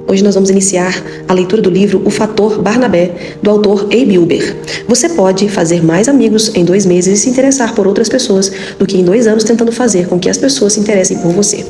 Hoje nós vamos iniciar a leitura do livro O Fator Barnabé, do autor A.B. Uber. Você pode fazer mais amigos em 2 meses e se interessar por outras pessoas do que em 2 anos tentando fazer com que as pessoas se interessem por você.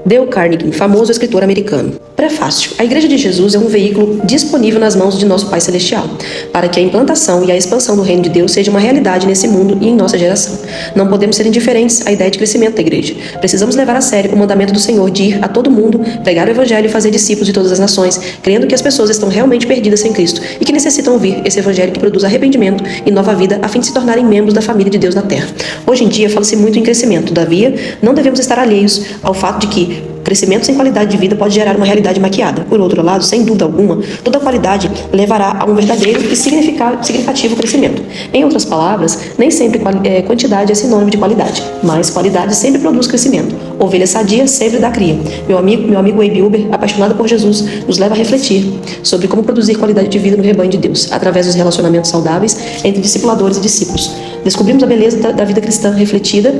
Dale Carnegie, famoso escritor americano. Prefácio. A Igreja de Jesus é um veículo disponível nas mãos de nosso Pai Celestial, para que a implantação e a expansão do Reino de Deus seja uma realidade nesse mundo e em nossa geração. Não podemos ser indiferentes à ideia de crescimento da Igreja. Precisamos levar a sério o mandamento do Senhor de ir a todo mundo, pregar o Evangelho e fazer discípulos de todas as nações, crendo que as pessoas estão realmente perdidas sem Cristo e que necessitam ouvir esse Evangelho que produz arrependimento e nova vida a fim de se tornarem membros da família de Deus na Terra. Hoje em dia fala-se muito em crescimento, todavia, não devemos estar alheios ao fato de que crescimento sem qualidade de vida pode gerar uma realidade maquiada. Por outro lado, sem dúvida alguma, toda qualidade levará a um verdadeiro e significativo crescimento. Em outras palavras, nem sempre quantidade é sinônimo de qualidade, mas qualidade sempre produz crescimento. Ovelha sadia sempre dá cria. Meu amigo A.B. Uber, apaixonado por Jesus, nos leva a refletir sobre como produzir qualidade de vida no rebanho de Deus, através dos relacionamentos saudáveis entre discipuladores e discípulos. Descobrimos a beleza da vida cristã refletida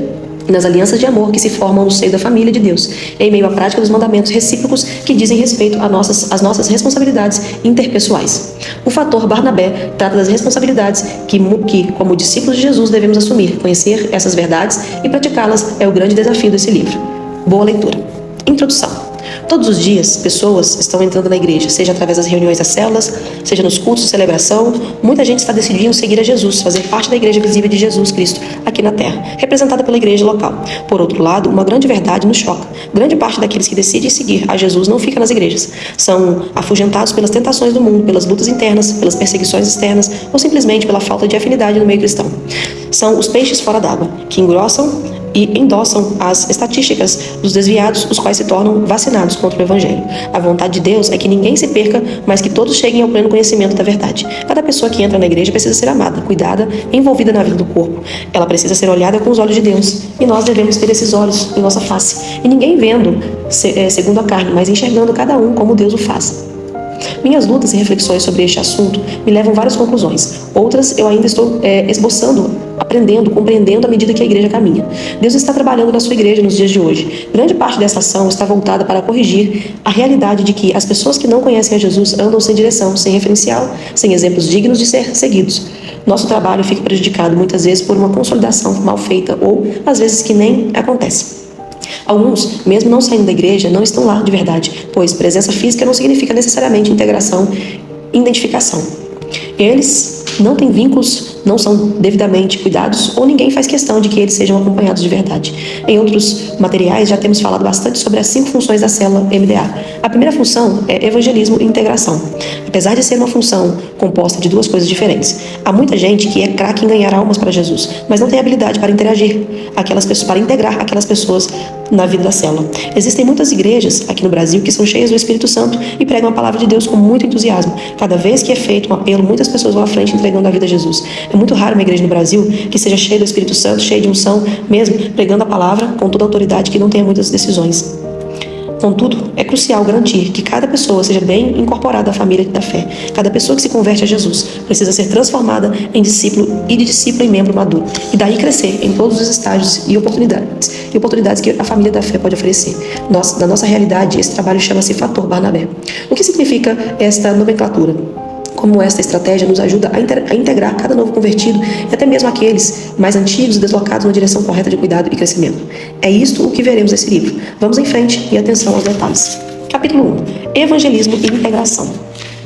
nas alianças de amor que se formam no seio da família de Deus, em meio à prática dos mandamentos recíprocos que dizem respeito às nossas responsabilidades interpessoais. O fator Barnabé trata das responsabilidades que, como discípulos de Jesus, devemos assumir. Conhecer essas verdades e praticá-las é o grande desafio desse livro. Boa leitura. Introdução. Todos os dias, pessoas estão entrando na igreja, seja através das reuniões das células, seja nos cultos de celebração. Muita gente está decidindo seguir a Jesus, fazer parte da igreja visível de Jesus Cristo aqui na terra, representada pela igreja local. Por outro lado, uma grande verdade nos choca. Grande parte daqueles que decidem seguir a Jesus não fica nas igrejas. São afugentados pelas tentações do mundo, pelas lutas internas, pelas perseguições externas ou simplesmente pela falta de afinidade no meio cristão. São os peixes fora d'água, que engrossam e endossam as estatísticas dos desviados, os quais se tornam vacinados contra o Evangelho. A vontade de Deus é que ninguém se perca, mas que todos cheguem ao pleno conhecimento da verdade. Cada pessoa que entra na igreja precisa ser amada, cuidada, envolvida na vida do corpo. Ela precisa ser olhada com os olhos de Deus, e nós devemos ter esses olhos em nossa face. E ninguém vendo segundo a carne, mas enxergando cada um como Deus o faz. Minhas lutas e reflexões sobre este assunto me levam a várias conclusões. Outras eu ainda estou esboçando, aprendendo, compreendendo à medida que a igreja caminha. Deus está trabalhando na sua igreja nos dias de hoje. Grande parte dessa ação está voltada para corrigir a realidade de que as pessoas que não conhecem a Jesus andam sem direção, sem referencial, sem exemplos dignos de ser seguidos. Nosso trabalho fica prejudicado muitas vezes por uma consolidação mal feita ou, às vezes, que nem acontece. Alguns, mesmo não saindo da igreja, não estão lá de verdade, pois presença física não significa necessariamente integração e identificação. Eles não têm vínculos, não são devidamente cuidados ou ninguém faz questão de que eles sejam acompanhados de verdade. Em outros materiais já temos falado bastante sobre as 5 funções da célula MDA. A primeira função é evangelismo e integração. Apesar de ser uma função composta de 2 coisas diferentes, há muita gente que é craque em ganhar almas para Jesus, mas não tem habilidade para interagir para integrar aquelas pessoas na vida da célula. Existem muitas igrejas aqui no Brasil que são cheias do Espírito Santo e pregam a palavra de Deus com muito entusiasmo. Cada vez que é feito um apelo, muitas pessoas vão à frente entregando a vida a Jesus. É muito raro uma igreja no Brasil que seja cheia do Espírito Santo, cheia de unção mesmo, pregando a palavra com toda a autoridade, que não tenha muitas decisões. Contudo, é crucial garantir que cada pessoa seja bem incorporada à família da fé. Cada pessoa que se converte a Jesus precisa ser transformada em discípulo e de discípulo em membro maduro. E daí crescer em todos os estágios e oportunidades que a família da fé pode oferecer. Na nossa realidade, esse trabalho chama-se Fator Barnabé. O que significa esta nomenclatura? Como esta estratégia nos ajuda a integrar cada novo convertido e até mesmo aqueles mais antigos e deslocados na direção correta de cuidado e crescimento. É isto o que veremos nesse livro. Vamos em frente e atenção aos detalhes. Capítulo 1. Evangelismo e integração.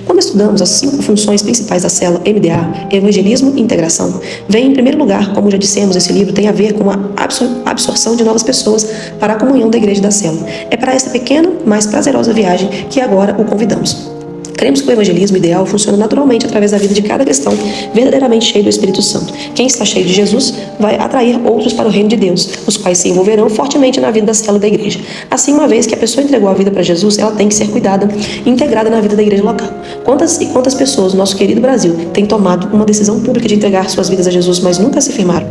Quando estudamos as 5 funções principais da célula MDA, evangelismo e integração, vem em primeiro lugar, como já dissemos, esse livro tem a ver com a absorção de novas pessoas para a comunhão da igreja da célula. É para esta pequena, mas prazerosa viagem que agora o convidamos. Cremos que o evangelismo ideal funciona naturalmente através da vida de cada cristão verdadeiramente cheio do Espírito Santo. Quem está cheio de Jesus vai atrair outros para o reino de Deus, os quais se envolverão fortemente na vida da célula da igreja. Assim, uma vez que a pessoa entregou a vida para Jesus, ela tem que ser cuidada e integrada na vida da igreja local. Quantas pessoas no nosso querido Brasil têm tomado uma decisão pública de entregar suas vidas a Jesus, mas nunca se firmaram?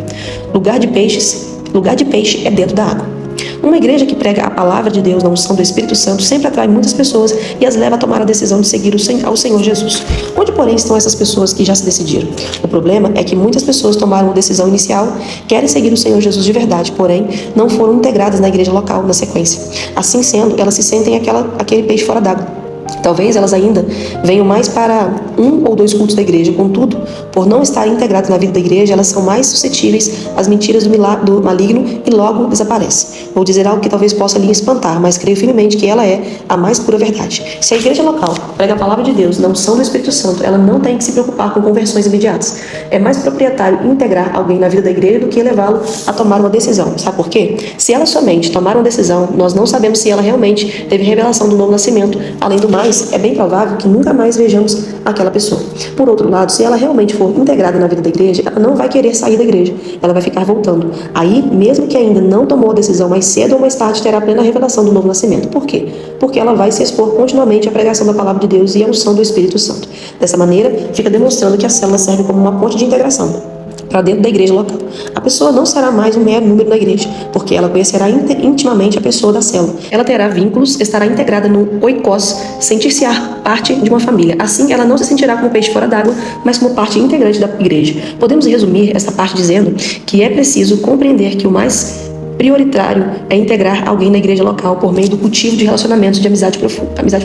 Lugar de peixe é dentro da água. Uma igreja que prega a palavra de Deus na unção do Espírito Santo sempre atrai muitas pessoas e as leva a tomar a decisão de seguir ao Senhor Jesus. Onde, porém, estão essas pessoas que já se decidiram? O problema é que muitas pessoas tomaram uma decisão inicial, querem seguir o Senhor Jesus de verdade, porém não foram integradas na igreja local na sequência. Assim sendo, elas se sentem aquele peixe fora d'água. Talvez elas ainda venham mais para 1 ou 2 cultos da igreja, contudo, por não estarem integradas na vida da igreja, elas são mais suscetíveis às mentiras do maligno e logo desaparecem. Vou dizer algo que talvez possa lhe espantar, mas creio firmemente que ela é a mais pura verdade. Se a igreja local prega a palavra de Deus na unção do Espírito Santo, ela não tem que se preocupar com conversões imediatas. É mais proprietário integrar alguém na vida da igreja do que levá-lo a tomar uma decisão. Sabe por quê? Se ela somente tomar uma decisão, nós não sabemos se ela realmente teve revelação do novo nascimento. Além do mais, é bem provável que nunca mais vejamos aquela pessoa. Por outro lado, se ela realmente for integrada na vida da igreja, ela não vai querer sair da igreja, ela vai ficar voltando. Aí, mesmo que ainda não tomou a decisão, mais cedo ou mais tarde terá plena revelação do novo nascimento. Por quê? Porque ela vai se expor continuamente à pregação da palavra de Deus e à unção do Espírito Santo. Dessa maneira, fica demonstrando que a célula serve como uma ponte de integração para dentro da igreja local. A pessoa não será mais um mero número na igreja, porque ela conhecerá intimamente a pessoa da célula. Ela terá vínculos, estará integrada no oikos, sentir-se parte de uma família. Assim, ela não se sentirá como peixe fora d'água, mas como parte integrante da igreja. Podemos resumir essa parte dizendo que é preciso compreender que o mais prioritário é integrar alguém na igreja local por meio do cultivo de relacionamentos de amizade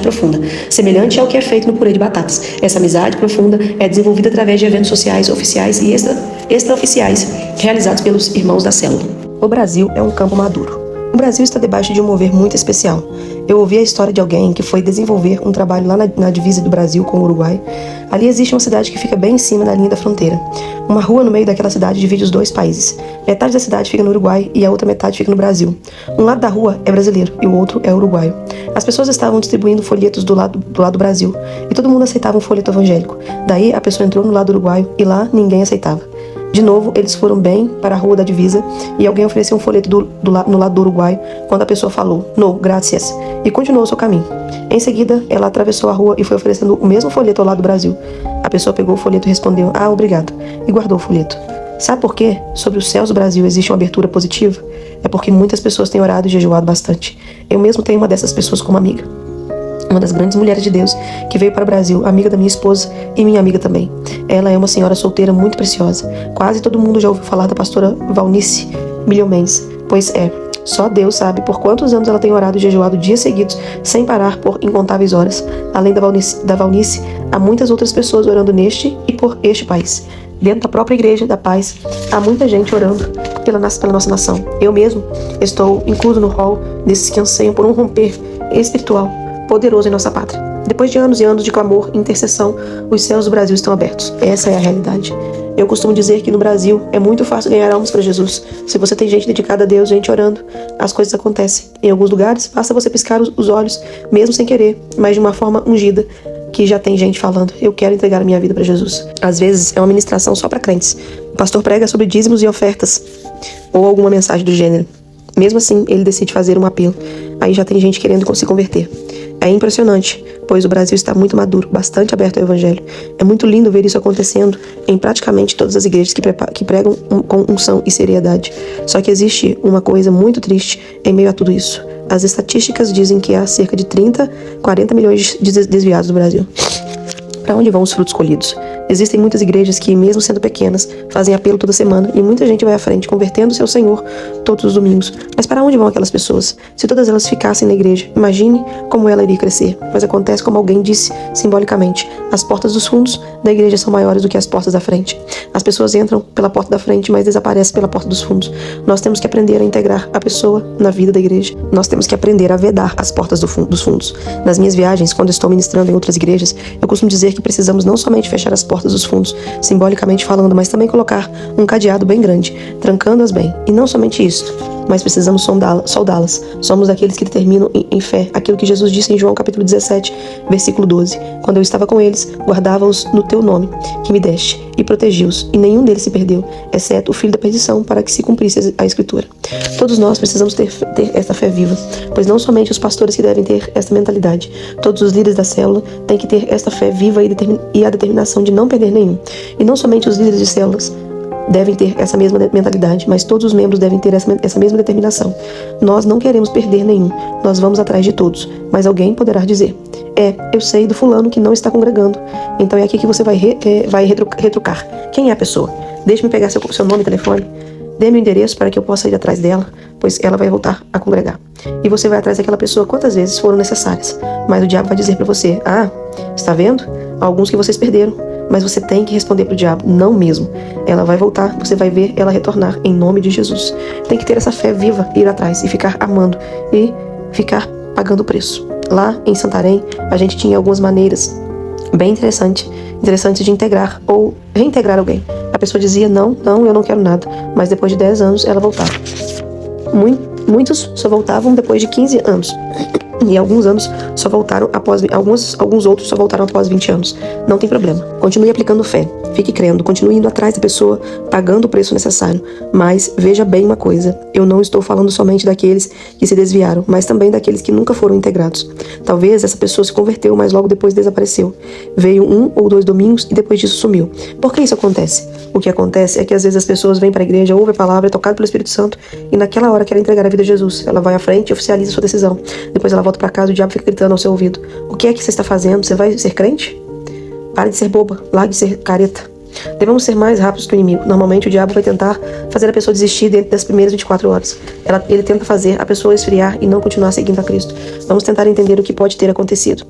profunda, semelhante ao que é feito no purê de batatas. Essa amizade profunda é desenvolvida através de eventos sociais, oficiais e extraoficiais realizados pelos irmãos da célula. O Brasil é um campo maduro. O Brasil está debaixo de um mover muito especial. Eu ouvi a história de alguém que foi desenvolver um trabalho lá na divisa do Brasil com o Uruguai. Ali existe uma cidade que fica bem em cima da linha da fronteira. Uma rua no meio daquela cidade divide os 2 países. Metade da cidade fica no Uruguai e a outra metade fica no Brasil. Um lado da rua é brasileiro e o outro é uruguaio. As pessoas estavam distribuindo folhetos do lado do Brasil e todo mundo aceitava um folheto evangélico. Daí a pessoa entrou no lado uruguaio e lá ninguém aceitava. De novo, eles foram bem para a rua da divisa e alguém ofereceu um folheto no lado do Uruguai quando a pessoa falou, "No, gracias", e continuou seu caminho. Em seguida, ela atravessou a rua e foi oferecendo o mesmo folheto ao lado do Brasil. A pessoa pegou o folheto e respondeu, "Ah, obrigado", e guardou o folheto. Sabe por quê? Sobre os céus do Brasil existe uma abertura positiva? É porque muitas pessoas têm orado e jejuado bastante. Eu mesmo tenho uma dessas pessoas como amiga. Uma das grandes mulheres de Deus que veio para o Brasil, amiga da minha esposa e minha amiga também. Ela é uma senhora solteira muito preciosa. Quase todo mundo já ouviu falar da pastora Valnice Milhomens, pois só Deus sabe por quantos anos ela tem orado e jejuado dias seguidos, sem parar por incontáveis horas. Além da Valnice, há muitas outras pessoas orando neste e por este país. Dentro da própria Igreja da Paz, há muita gente orando pela nossa nação. Eu mesmo estou incluso no hall desses que anseiam por um romper espiritual poderoso em nossa pátria. Depois de anos e anos de clamor e intercessão, os céus do Brasil estão abertos. Essa é a realidade. Eu costumo dizer que no Brasil é muito fácil ganhar almas para Jesus. Se você tem gente dedicada a Deus, gente orando, as coisas acontecem. Em alguns lugares, basta você piscar os olhos, mesmo sem querer, mas de uma forma ungida, que já tem gente falando, eu quero entregar a minha vida para Jesus. Às vezes é uma ministração só para crentes. O pastor prega sobre dízimos e ofertas, ou alguma mensagem do gênero. Mesmo assim, ele decide fazer um apelo. Aí já tem gente querendo se converter. É impressionante, pois o Brasil está muito maduro, bastante aberto ao Evangelho. É muito lindo ver isso acontecendo em praticamente todas as igrejas que pregam com unção e seriedade. Só que existe uma coisa muito triste em meio a tudo isso. As estatísticas dizem que há cerca de 30, 40 milhões de desviados no Brasil. Para onde vão os frutos colhidos? Existem muitas igrejas que, mesmo sendo pequenas, fazem apelo toda semana e muita gente vai à frente, convertendo-se ao Senhor todos os domingos. Mas para onde vão aquelas pessoas? Se todas elas ficassem na igreja, imagine como ela iria crescer. Mas acontece como alguém disse simbolicamente, as portas dos fundos da igreja são maiores do que as portas da frente. As pessoas entram pela porta da frente, mas desaparecem pela porta dos fundos. Nós temos que aprender a integrar a pessoa na vida da igreja. Nós temos que aprender a vedar as portas dos fundos. Nas minhas viagens, quando estou ministrando em outras igrejas, eu costumo dizer que precisamos não somente fechar as portas dos fundos, simbolicamente falando, mas também colocar um cadeado bem grande, trancando-as bem. E não somente isso, mas precisamos soldá-las. Somos daqueles que determinam em fé aquilo que Jesus disse em João capítulo 17, versículo 12. Quando eu estava com eles, guardava-os no teu nome, que me deste, e protegi-os, e nenhum deles se perdeu, exceto o filho da perdição, para que se cumprisse a Escritura. Todos nós precisamos ter esta fé viva, pois não somente os pastores que devem ter esta mentalidade. Todos os líderes da célula têm que ter esta fé viva e a determinação de não perder nenhum. E não somente os líderes de células devem ter essa mesma mentalidade, mas todos os membros devem ter essa mesma determinação. Nós não queremos perder nenhum, nós vamos atrás de todos, mas alguém poderá dizer, eu sei do fulano que não está congregando, então é aqui que você vai retrucar. Quem é a pessoa? Deixe-me pegar seu nome e telefone. Dê-me o endereço para que eu possa ir atrás dela, pois ela vai voltar a congregar. E você vai atrás daquela pessoa quantas vezes foram necessárias. Mas o diabo vai dizer para você: está vendo? Alguns que vocês perderam. Mas você tem que responder para o diabo: não mesmo. Ela vai voltar, você vai ver ela retornar em nome de Jesus. Tem que ter essa fé viva, ir atrás e ficar amando e ficar pagando o preço. Lá em Santarém, a gente tinha algumas maneiras bem interessantes de integrar ou reintegrar alguém. A pessoa dizia: não, eu não quero nada. Mas depois de 10 anos, ela voltava. Muitos só voltavam depois de 15 anos. E alguns anos só voltaram após... Alguns outros só voltaram após 20 anos. Não tem problema. Continue aplicando fé. Fique crendo. Continue indo atrás da pessoa, pagando o preço necessário. Mas veja bem uma coisa. Eu não estou falando somente daqueles que se desviaram, mas também daqueles que nunca foram integrados. Talvez essa pessoa se converteu, mas logo depois desapareceu. Veio 1 ou 2 domingos e depois disso sumiu. Por que isso acontece? O que acontece é que às vezes as pessoas vêm para a igreja, ouvem a palavra, é tocado pelo Espírito Santo e naquela hora querem entregar a vida a Jesus. Ela vai à frente e oficializa sua decisão. Depois ela volta para casa e o diabo fica gritando ao seu ouvido: o que é que você está fazendo? Você vai ser crente? Pare de ser boba, largue de ser careta. Devemos ser mais rápidos que o inimigo. Normalmente o diabo vai tentar fazer a pessoa desistir dentro das primeiras 24 horas. Ele tenta fazer a pessoa esfriar e não continuar seguindo a Cristo. Vamos tentar entender o que pode ter acontecido.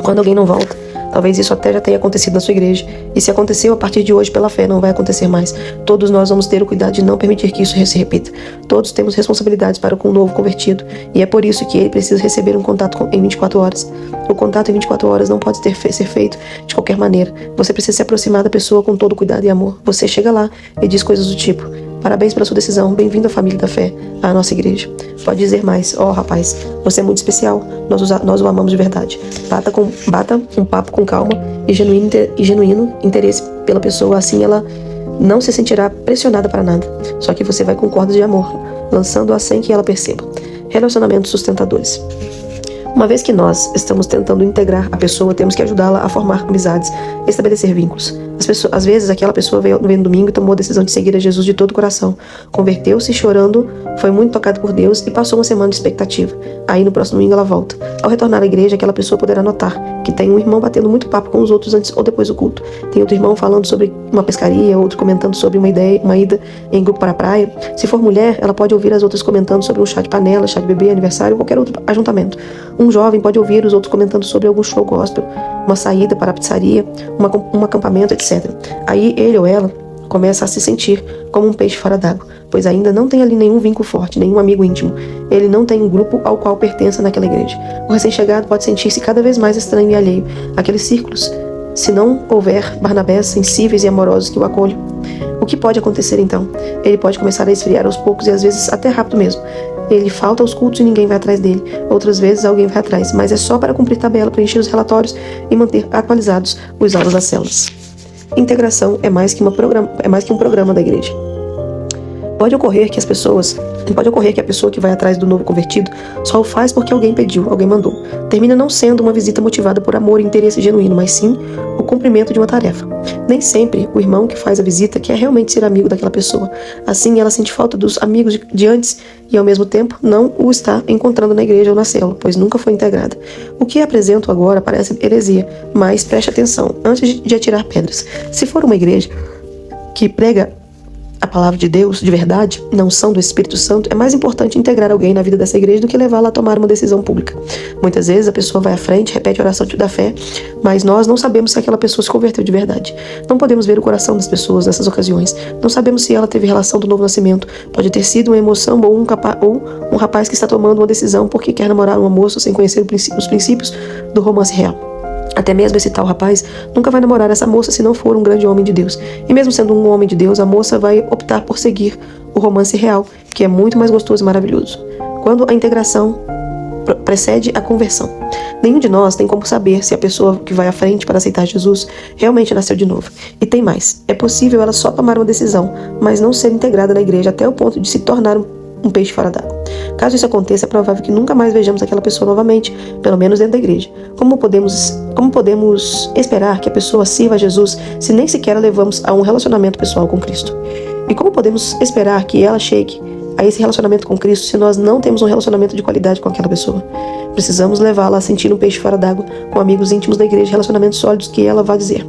Quando alguém não volta, talvez isso até já tenha acontecido na sua igreja. E se aconteceu a partir de hoje pela fé, não vai acontecer mais. Todos nós vamos ter o cuidado de não permitir que isso se repita. Todos temos responsabilidades para com o novo convertido. E é por isso que ele precisa receber um contato em 24 horas. O contato em 24 horas não pode ser feito de qualquer maneira. Você precisa se aproximar da pessoa com todo cuidado e amor. Você chega lá e diz coisas do tipo: parabéns pela sua decisão, bem-vindo à família da fé, à nossa igreja. Pode dizer mais: rapaz, você é muito especial, nós o amamos de verdade. Bata um papo com calma e genuíno interesse pela pessoa, assim ela não se sentirá pressionada para nada. Só que você vai com cordas de amor, lançando-a sem que ela perceba. Relacionamentos sustentadores. Uma vez que nós estamos tentando integrar a pessoa, temos que ajudá-la a formar amizades, estabelecer vínculos. Às vezes, aquela pessoa veio no domingo e tomou a decisão de seguir a Jesus de todo o coração. Converteu-se chorando, foi muito tocado por Deus e passou uma semana de expectativa. Aí, no próximo domingo, ela volta. Ao retornar à igreja, aquela pessoa poderá notar que tem um irmão batendo muito papo com os outros antes ou depois do culto. Tem outro irmão falando sobre uma pescaria, outro comentando sobre uma ida em grupo para a praia. Se for mulher, ela pode ouvir as outras comentando sobre um chá de panela, chá de bebê, aniversário ou qualquer outro ajuntamento. Um jovem pode ouvir os outros comentando sobre algum show gospel, uma saída para a pizzaria, um acampamento, etc. Aí ele ou ela começa a se sentir como um peixe fora d'água, pois ainda não tem ali nenhum vínculo forte, nenhum amigo íntimo. Ele não tem um grupo ao qual pertença naquela igreja. O recém-chegado pode sentir-se cada vez mais estranho e alheio àqueles círculos, se não houver Barnabés sensíveis e amorosos que o acolham. O que pode acontecer então? Ele pode começar a esfriar aos poucos e às vezes até rápido mesmo. Ele falta aos cultos e ninguém vai atrás dele. Outras vezes alguém vai atrás, mas é só para cumprir tabela, preencher os relatórios e manter atualizados os aulas das células. Integração é mais que um programa da igreja. Pode ocorrer que a pessoa que vai atrás do novo convertido só o faz porque alguém pediu, alguém mandou. Termina não sendo uma visita motivada por amor e interesse genuíno, mas sim o cumprimento de uma tarefa. Nem sempre o irmão que faz a visita quer realmente ser amigo daquela pessoa. Assim, ela sente falta dos amigos de antes e, ao mesmo tempo, não o está encontrando na igreja ou na célula, pois nunca foi integrada. O que apresento agora parece heresia, mas preste atenção antes de atirar pedras. Se for uma igreja que prega a palavra de Deus, de verdade, na unção do Espírito Santo, é mais importante integrar alguém na vida dessa igreja do que levá-la a tomar uma decisão pública. Muitas vezes a pessoa vai à frente, repete a oração da fé, mas nós não sabemos se aquela pessoa se converteu de verdade. Não podemos ver o coração das pessoas nessas ocasiões. Não sabemos se ela teve relação do novo nascimento. Pode ter sido uma emoção ou um rapaz que está tomando uma decisão porque quer namorar uma moça sem conhecer os princípios do romance real. Até mesmo esse tal rapaz nunca vai namorar essa moça se não for um grande homem de Deus. E mesmo sendo um homem de Deus, a moça vai optar por seguir o romance real, que é muito mais gostoso e maravilhoso. Quando a integração precede a conversão. Nenhum de nós tem como saber se a pessoa que vai à frente para aceitar Jesus realmente nasceu de novo. E tem mais. É possível ela só tomar uma decisão, mas não ser integrada na igreja até o ponto de se tornar um peixe fora d'água. Caso isso aconteça, é provável que nunca mais vejamos aquela pessoa novamente, pelo menos dentro da igreja. Como podemos esperar que a pessoa sirva a Jesus se nem sequer a levamos a um relacionamento pessoal com Cristo? E como podemos esperar que ela chegue a esse relacionamento com Cristo se nós não temos um relacionamento de qualidade com aquela pessoa? Precisamos levá-la a sentir um peixe fora d'água, com amigos íntimos da igreja, relacionamentos sólidos que ela vai dizer: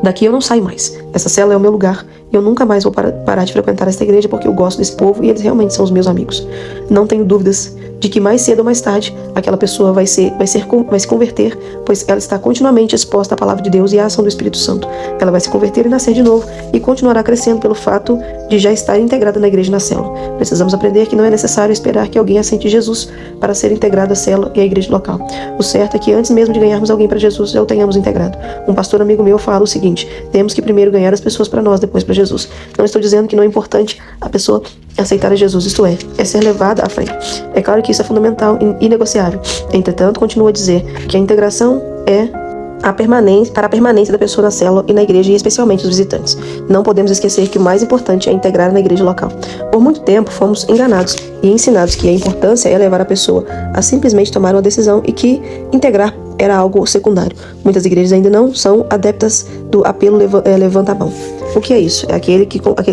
daqui eu não saio mais. Essa cela é o meu lugar. Eu nunca mais vou parar de frequentar esta igreja porque eu gosto desse povo e eles realmente são os meus amigos. Não tenho dúvidas de que mais cedo ou mais tarde aquela pessoa vai se converter, pois ela está continuamente exposta à palavra de Deus e à ação do Espírito Santo. Ela vai se converter e nascer de novo e continuará crescendo pelo fato de já estar integrada na igreja e na célula. Precisamos aprender que não é necessário esperar que alguém aceite Jesus para ser integrado à célula e à igreja local. O certo é que antes mesmo de ganharmos alguém para Jesus, já o tenhamos integrado. Um pastor amigo meu fala o seguinte: temos que primeiro ganhar as pessoas para nós, depois para Jesus. Não estou dizendo que não é importante a pessoa aceitar a Jesus, isto é ser levada à frente. É claro que isso é fundamental e inegociável. Entretanto, continuo a dizer que a integração é para a permanência da pessoa na célula e na igreja, e especialmente os visitantes. Não podemos esquecer que o mais importante é integrar na igreja local. Por muito tempo fomos enganados e ensinados que a importância é levar a pessoa a simplesmente tomar uma decisão e que integrar era algo secundário. Muitas igrejas ainda não são adeptas do apelo levanta a mão. O que é isso? É aquele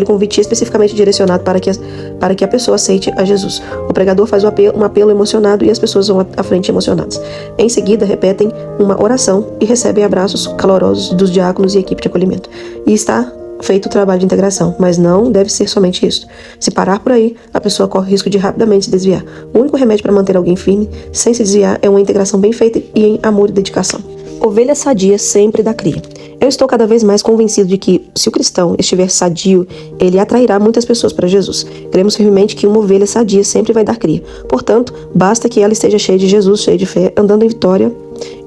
convite especificamente direcionado para que a pessoa aceite a Jesus. O pregador faz um apelo emocionado e as pessoas vão à frente emocionadas. Em seguida, repetem uma oração e recebem abraços calorosos dos diáconos e equipe de acolhimento. E está feito o trabalho de integração, mas não deve ser somente isso. Se parar por aí, a pessoa corre o risco de rapidamente se desviar. O único remédio para manter alguém firme, sem se desviar, é uma integração bem feita e em amor e dedicação. Ovelha sadia sempre dá cria. Eu estou cada vez mais convencido de que, se o cristão estiver sadio, ele atrairá muitas pessoas para Jesus. Cremos firmemente que uma ovelha sadia sempre vai dar cria. Portanto, basta que ela esteja cheia de Jesus, cheia de fé, andando em vitória,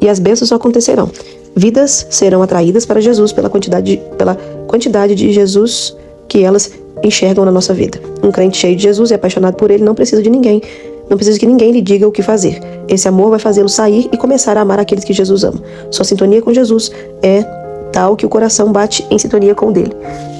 e as bênçãos acontecerão. Vidas serão atraídas para Jesus pela quantidade de Jesus que elas enxergam na nossa vida. Um crente cheio de Jesus e apaixonado por ele não precisa de ninguém. Não precisa que ninguém lhe diga o que fazer. Esse amor vai fazê-lo sair e começar a amar aqueles que Jesus ama. Sua sintonia com Jesus é tal que o coração bate em sintonia com o dele,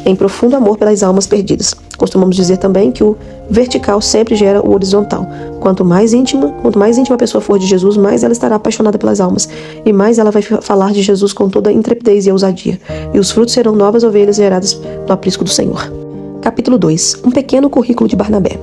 em profundo amor pelas almas perdidas. Costumamos dizer também que o vertical sempre gera o horizontal. Quanto mais íntima a pessoa for de Jesus, mais ela estará apaixonada pelas almas, e mais ela vai falar de Jesus com toda a intrepidez e ousadia. E os frutos serão novas ovelhas geradas no aprisco do Senhor. Capítulo 2. Um pequeno currículo de Barnabé.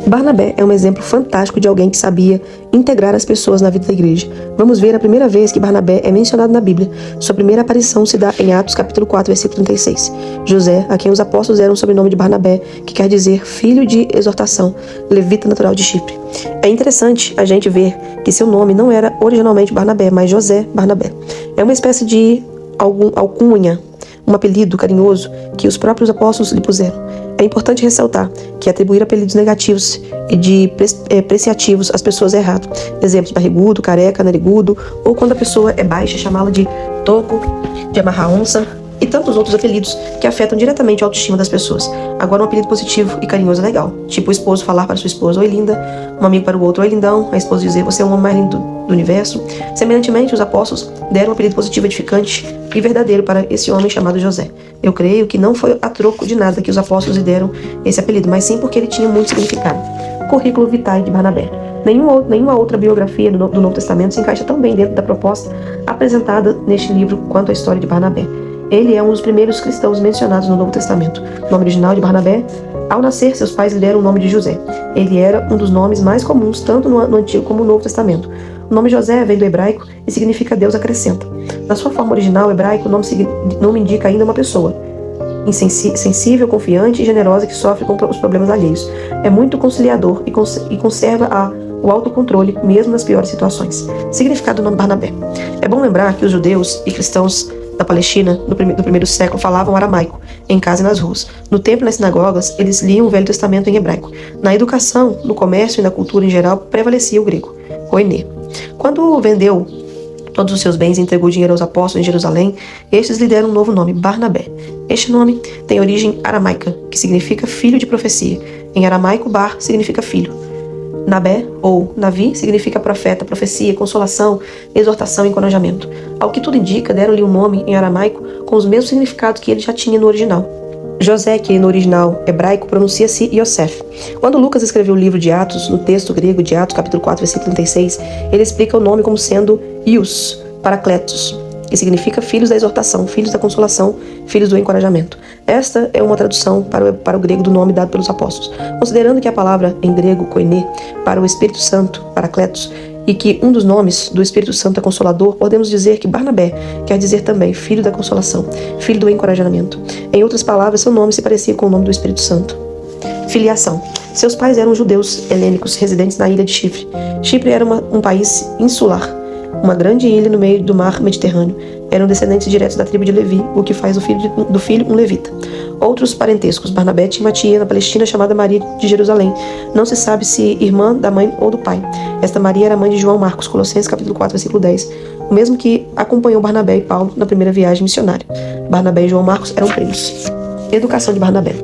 Barnabé é um exemplo fantástico de alguém que sabia integrar as pessoas na vida da igreja. Vamos ver a primeira vez que Barnabé é mencionado na Bíblia. Sua primeira aparição se dá em Atos capítulo 4, versículo 36. José, a quem os apóstolos deram o sobrenome de Barnabé, que quer dizer filho de exortação, levita natural de Chipre. É interessante a gente ver que seu nome não era originalmente Barnabé, mas José Barnabé. É uma espécie de alcunha, um apelido carinhoso que os próprios apóstolos lhe puseram. É importante ressaltar que atribuir apelidos negativos e depreciativos às pessoas é errado. Exemplos: barrigudo, careca, narigudo, ou quando a pessoa é baixa, chamá-la de toco, de amarra-onça, e tantos outros apelidos que afetam diretamente a autoestima das pessoas. Agora, um apelido positivo e carinhoso é legal, tipo o esposo falar para sua esposa: oi linda, um amigo para o outro: oi lindão, a esposa dizer: você é o homem mais lindo do universo. Semelhantemente, os apóstolos deram um apelido positivo, edificante e verdadeiro para esse homem chamado José. Eu creio que não foi a troco de nada que os apóstolos lhe deram esse apelido, mas sim porque ele tinha muito significado. Currículo vitae de Barnabé. Nenhuma outra biografia do Novo Testamento se encaixa tão bem dentro da proposta apresentada neste livro quanto a história de Barnabé. Ele é um dos primeiros cristãos mencionados no Novo Testamento. O nome original de Barnabé: ao nascer, seus pais lhe deram o nome de José. Ele era um dos nomes mais comuns tanto no Antigo como no Novo Testamento. O nome José vem do hebraico e significa Deus acrescenta. Na sua forma original hebraica, o nome indica ainda uma pessoa insensível, confiante e generosa que sofre com os problemas alheios. É muito conciliador e conserva o autocontrole mesmo nas piores situações. Significado do nome Barnabé. É bom lembrar que os judeus e cristãos da Palestina, do primeiro século, falavam aramaico, em casa e nas ruas. No templo e nas sinagogas, eles liam o Velho Testamento em hebraico. Na educação, no comércio e na cultura em geral, prevalecia o grego, koiné. Quando vendeu todos os seus bens e entregou dinheiro aos apóstolos em Jerusalém, estes lhe deram um novo nome, Barnabé. Este nome tem origem aramaica, que significa filho de profecia. Em aramaico, Bar significa filho. Nabé, ou Navi, significa profeta, profecia, consolação, exortação e encorajamento. Ao que tudo indica, deram-lhe um nome em aramaico com os mesmos significados que ele já tinha no original. José, que no original hebraico pronuncia-se Yosef. Quando Lucas escreveu o livro de Atos, no texto grego de Atos, capítulo 4, versículo 36, ele explica o nome como sendo Ius, Paracletos, que significa filhos da exortação, filhos da consolação, filhos do encorajamento. Esta é uma tradução para o grego do nome dado pelos apóstolos. Considerando que a palavra em grego, koiné, para o Espírito Santo, Paracletos, e que um dos nomes do Espírito Santo é Consolador, podemos dizer que Barnabé quer dizer também Filho da Consolação, Filho do Encorajamento. Em outras palavras, seu nome se parecia com o nome do Espírito Santo. Filiação. Seus pais eram judeus helênicos residentes na ilha de Chipre. Chipre era um país insular, uma grande ilha no meio do mar Mediterrâneo. Eram descendentes diretos da tribo de Levi, o que faz do filho um levita. Outros parentescos. Barnabé tinha uma tia na Palestina chamada Maria de Jerusalém. Não se sabe se irmã da mãe ou do pai. Esta Maria era mãe de João Marcos, Colossenses capítulo 4, versículo 10. O mesmo que acompanhou Barnabé e Paulo na primeira viagem missionária. Barnabé e João Marcos eram primos. Educação de Barnabé.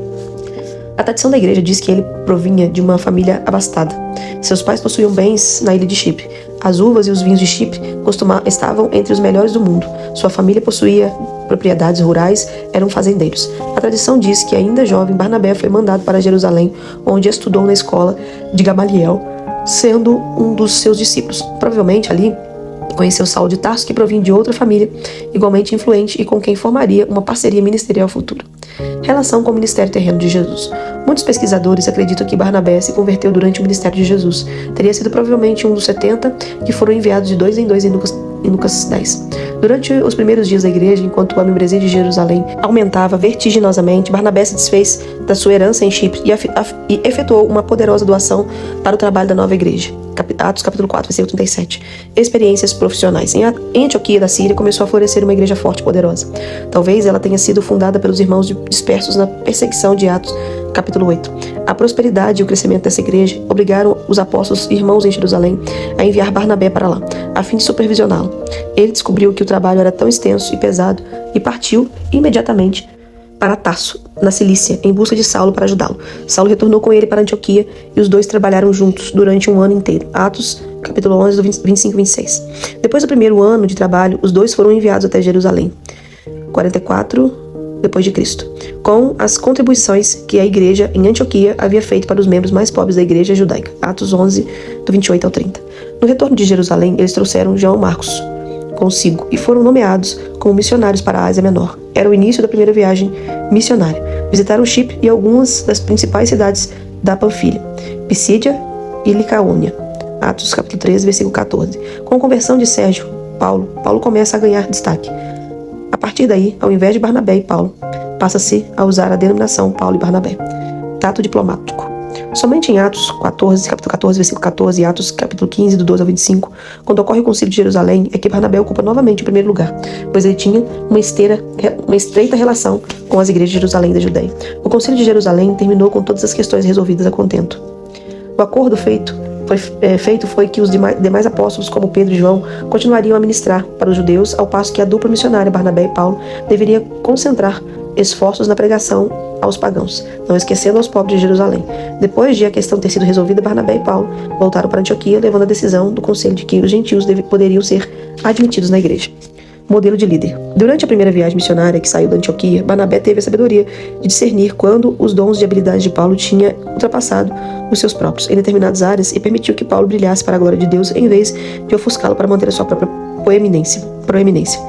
A tradição da igreja diz que ele provinha de uma família abastada. Seus pais possuíam bens na ilha de Chipre. As uvas e os vinhos de Chipre estavam entre os melhores do mundo. Sua família possuía propriedades rurais, eram fazendeiros. A tradição diz que, ainda jovem, Barnabé foi mandado para Jerusalém, onde estudou na escola de Gamaliel, sendo um dos seus discípulos. Provavelmente ali conheceu Saulo de Tarso, que provinha de outra família, igualmente influente e com quem formaria uma parceria ministerial futura. Relação com o ministério terreno de Jesus. Muitos pesquisadores acreditam que Barnabé se converteu durante o ministério de Jesus. Teria sido provavelmente um dos 70 que foram enviados de 2 em 2 em Lucas 10. Durante os primeiros dias da igreja, enquanto a membresia de Jerusalém aumentava vertiginosamente, Barnabé se desfez da sua herança em Chipre e efetuou uma poderosa doação para o trabalho da nova igreja. Atos capítulo 4, versículo 37. Experiências profissionais. Em Antioquia da Síria começou a florescer uma igreja forte e poderosa. Talvez ela tenha sido fundada pelos irmãos dispersos na perseguição de Atos capítulo 8. A prosperidade e o crescimento dessa igreja obrigaram os apóstolos e irmãos em Jerusalém a enviar Barnabé para lá, a fim de supervisioná-lo. Ele descobriu que o trabalho era tão extenso e pesado e partiu imediatamente para Tarso, na Cilícia, em busca de Saulo para ajudá-lo. Saulo retornou com ele para Antioquia e os dois trabalharam juntos durante um ano inteiro. Atos capítulo 11, do 25 e 26. Depois do primeiro ano de trabalho, os dois foram enviados até Jerusalém, 44 depois de Cristo, com as contribuições que a igreja em Antioquia havia feito para os membros mais pobres da igreja judaica. Atos 11, do 28 ao 30. No retorno de Jerusalém, eles trouxeram João Marcos consigo e foram nomeados como missionários para a Ásia Menor. Era o início da primeira viagem missionária. Visitaram Chipre e algumas das principais cidades da Panfilha, Pisídia e Licaônia. Atos capítulo 13, versículo 14. Com a conversão de Sérgio Paulo começa a ganhar destaque. A partir daí, ao invés de Barnabé e Paulo, passa-se a usar a denominação Paulo e Barnabé. Trato diplomático. Somente em Atos 14, capítulo 14, versículo 14 e Atos capítulo 15, do 12 ao 25, quando ocorre o concílio de Jerusalém, é que Barnabé ocupa novamente o primeiro lugar, pois ele tinha uma estreita relação com as igrejas de Jerusalém e da Judéia. O concílio de Jerusalém terminou com todas as questões resolvidas a contento. O acordo feito foi que os demais apóstolos, como Pedro e João, continuariam a ministrar para os judeus, ao passo que a dupla missionária Barnabé e Paulo deveria concentrar esforços na pregação aos pagãos, não esquecendo aos pobres de Jerusalém. Depois de a questão ter sido resolvida, Barnabé e Paulo voltaram para Antioquia, levando a decisão do conselho de que os gentios poderiam ser admitidos na igreja. Modelo de líder. Durante a primeira viagem missionária que saiu da Antioquia, Barnabé teve a sabedoria de discernir quando os dons e habilidades de Paulo tinham ultrapassado os seus próprios em determinadas áreas e permitiu que Paulo brilhasse para a glória de Deus em vez de ofuscá-lo para manter a sua própria proeminência.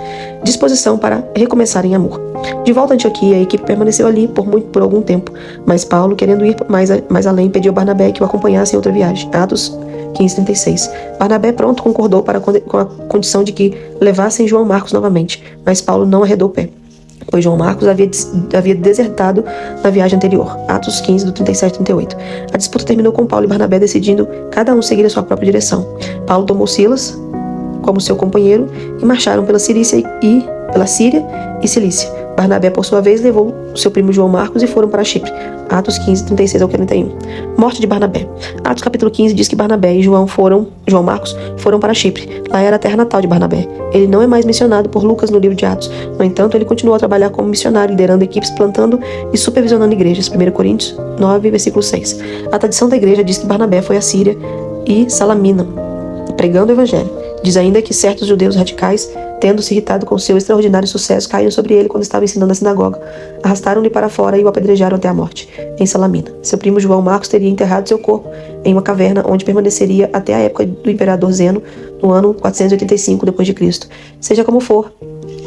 Disposição para recomeçar em amor. De volta a Antioquia, a equipe permaneceu ali por algum tempo, mas Paulo, querendo ir mais além, pediu a Barnabé que o acompanhasse em outra viagem. Atos 15:36. Barnabé pronto concordou com a condição de que levassem João Marcos novamente, mas Paulo não arredou o pé, pois João Marcos havia desertado na viagem anterior. Atos 15, do 37 e 38. A disputa terminou com Paulo e Barnabé decidindo cada um seguir a sua própria direção. Paulo tomou Silas como seu companheiro e marcharam pela Síria e Cilícia. Barnabé, por sua vez, levou seu primo João Marcos e foram para Chipre. Atos 15, 36 ao 41. Morte de Barnabé. Atos capítulo 15 diz que Barnabé e João Marcos foram para Chipre. Lá era a terra natal de Barnabé. Ele não é mais mencionado por Lucas no livro de Atos. No entanto, ele continuou a trabalhar como missionário, liderando equipes, plantando e supervisionando igrejas. 1 Coríntios 9, versículo 6. A tradição da igreja diz que Barnabé foi a Síria e Salamina, pregando o evangelho. Diz ainda que certos judeus radicais, tendo se irritado com seu extraordinário sucesso, caíram sobre ele quando estava ensinando na sinagoga. Arrastaram-lhe para fora e o apedrejaram até a morte, em Salamina. Seu primo João Marcos teria enterrado seu corpo em uma caverna, onde permaneceria até a época do imperador Zeno, no ano 485 d.C. Seja como for,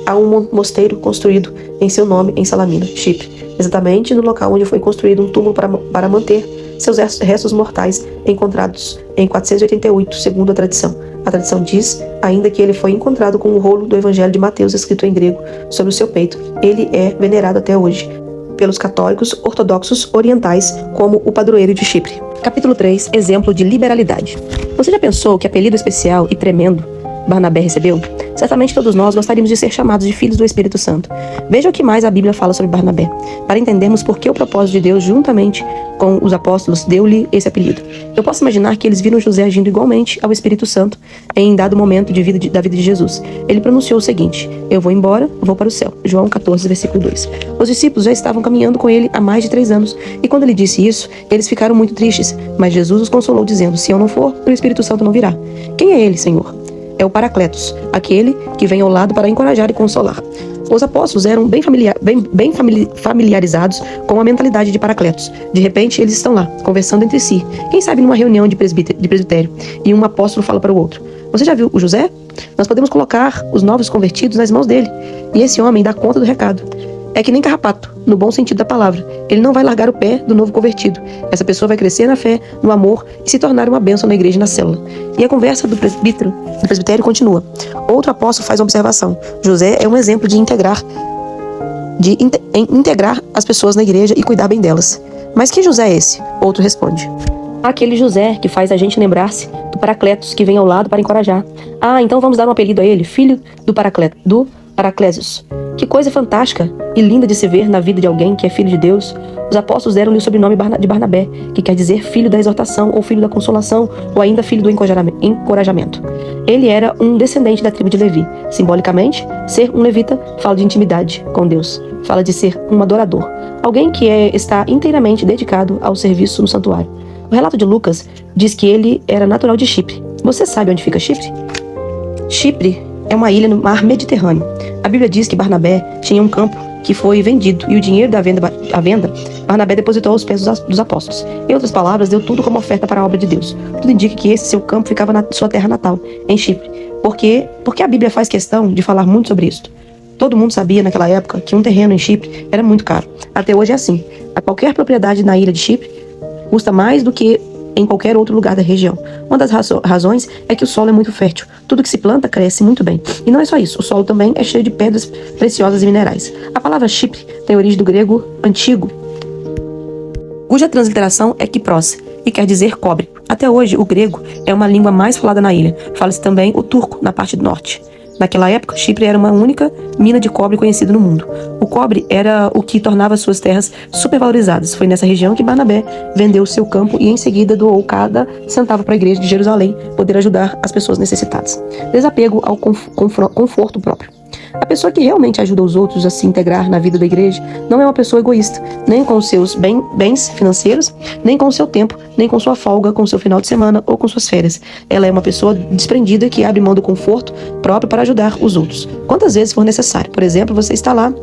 há um mosteiro construído em seu nome em Salamina, Chipre, exatamente no local onde foi construído um túmulo para manter seus restos mortais encontrados em 488, segundo a tradição. A tradição diz ainda que ele foi encontrado com o rolo do Evangelho de Mateus escrito em grego sobre o seu peito. Ele é venerado até hoje pelos católicos ortodoxos orientais como o padroeiro de Chipre. Capítulo 3. Exemplo de liberalidade. Você já pensou que apelido especial e tremendo Barnabé recebeu? Certamente todos nós gostaríamos de ser chamados de filhos do Espírito Santo. Veja o que mais a Bíblia fala sobre Barnabé, para entendermos por que o propósito de Deus, juntamente com os apóstolos, deu-lhe esse apelido. Eu posso imaginar que eles viram José agindo igualmente ao Espírito Santo em dado momento da vida de Jesus. Ele pronunciou o seguinte: eu vou embora, vou para o céu. João 14, versículo 2. Os discípulos já estavam caminhando com ele há mais de 3 anos, e quando ele disse isso, eles ficaram muito tristes, mas Jesus os consolou dizendo: se eu não for, o Espírito Santo não virá. Quem é ele, Senhor? É o Paracletos, aquele que vem ao lado para encorajar e consolar. Os apóstolos eram bem familiarizados com a mentalidade de Paracletos. De repente, eles estão lá, conversando entre si. Quem sabe numa reunião de presbitério, e um apóstolo fala para o outro: você já viu o José? Nós podemos colocar os novos convertidos nas mãos dele. E esse homem dá conta do recado. É que nem carrapato, no bom sentido da palavra. Ele não vai largar o pé do novo convertido. Essa pessoa vai crescer na fé, no amor e se tornar uma bênção na igreja e na célula. E a conversa do presbitério continua. Outro apóstolo faz uma observação. José é um exemplo de integrar as pessoas na igreja e cuidar bem delas. Mas que José é esse? Outro responde: aquele José que faz a gente lembrar-se do Paracletos que vem ao lado para encorajar. Ah, então vamos dar um apelido a ele, filho do Paraclésios. Que coisa fantástica e linda de se ver na vida de alguém que é filho de Deus. Os apóstolos deram-lhe o sobrenome de Barnabé, que quer dizer filho da exortação, ou filho da consolação, ou ainda filho do encorajamento. Ele era um descendente da tribo de Levi. Simbolicamente, ser um levita fala de intimidade com Deus, fala de ser um adorador, alguém que está inteiramente dedicado ao serviço no santuário. O relato de Lucas diz que ele era natural de Chipre. Você sabe onde fica Chipre? Chipre é uma ilha no mar Mediterrâneo. A Bíblia diz que Barnabé tinha um campo que foi vendido, e o dinheiro da venda, Barnabé depositou aos pés dos apóstolos. Em outras palavras, deu tudo como oferta para a obra de Deus. Tudo indica que esse seu campo ficava na sua terra natal, em Chipre. Porque a Bíblia faz questão de falar muito sobre isso. Todo mundo sabia naquela época que um terreno em Chipre era muito caro. Até hoje é assim. Qualquer propriedade na ilha de Chipre custa mais do que em qualquer outro lugar da região. Uma das razões é que o solo é muito fértil. Tudo que se planta cresce muito bem. E não é só isso, o solo também é cheio de pedras preciosas e minerais. A palavra Chipre tem origem do grego antigo, cuja transliteração é Kipros, e quer dizer cobre. Até hoje, o grego é uma língua mais falada na ilha. Fala-se também o turco, na parte do norte. Naquela época, Chipre era uma única mina de cobre conhecida no mundo. O cobre era o que tornava suas terras supervalorizadas. Foi nessa região que Barnabé vendeu seu campo e em seguida doou cada centavo para a igreja de Jerusalém poder ajudar as pessoas necessitadas. Desapego ao conforto próprio. A pessoa que realmente ajuda os outros a se integrar na vida da igreja não é uma pessoa egoísta, nem com os seus bens financeiros, nem com o seu tempo, nem com sua folga, com seu final de semana ou com suas férias. Ela é uma pessoa desprendida que abre mão do conforto próprio para ajudar os outros, quantas vezes for necessário. Por exemplo, você está lá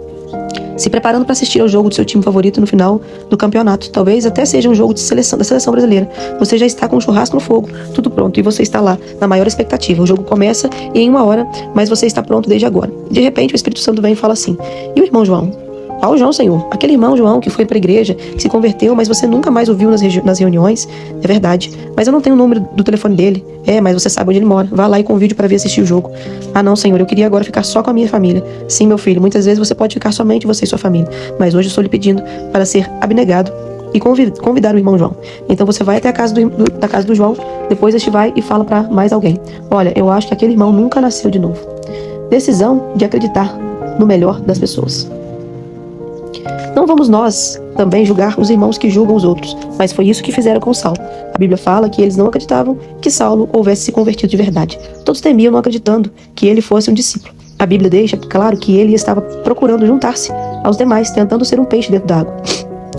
se preparando para assistir ao jogo do seu time favorito no final do campeonato. Talvez até seja um jogo da seleção brasileira. Você já está com um churrasco no fogo, tudo pronto, e você está lá na maior expectativa. O jogo começa em 1 hora, mas você está pronto desde agora. De repente, o Espírito Santo vem e fala assim: e o irmão João? Qual João, Senhor? Aquele irmão João que foi para a igreja, que se converteu, mas você nunca mais ouviu nas reuniões? É verdade. Mas eu não tenho o número do telefone dele. Mas você sabe onde ele mora. Vá lá e convide para vir assistir o jogo. Ah, não, Senhor, eu queria agora ficar só com a minha família. Sim, meu filho, muitas vezes você pode ficar somente você e sua família. Mas hoje eu estou lhe pedindo para ser abnegado e convidar o irmão João. Então você vai até a casa da casa do João, depois este vai e fala para mais alguém: olha, eu acho que aquele irmão nunca nasceu de novo. Decisão de acreditar no melhor das pessoas. Não vamos nós também julgar os irmãos que julgam os outros, mas foi isso que fizeram com Saulo. A Bíblia fala que eles não acreditavam que Saulo houvesse se convertido de verdade. Todos temiam, não acreditando que ele fosse um discípulo. A Bíblia deixa claro que ele estava procurando juntar-se aos demais, tentando ser um peixe dentro da água,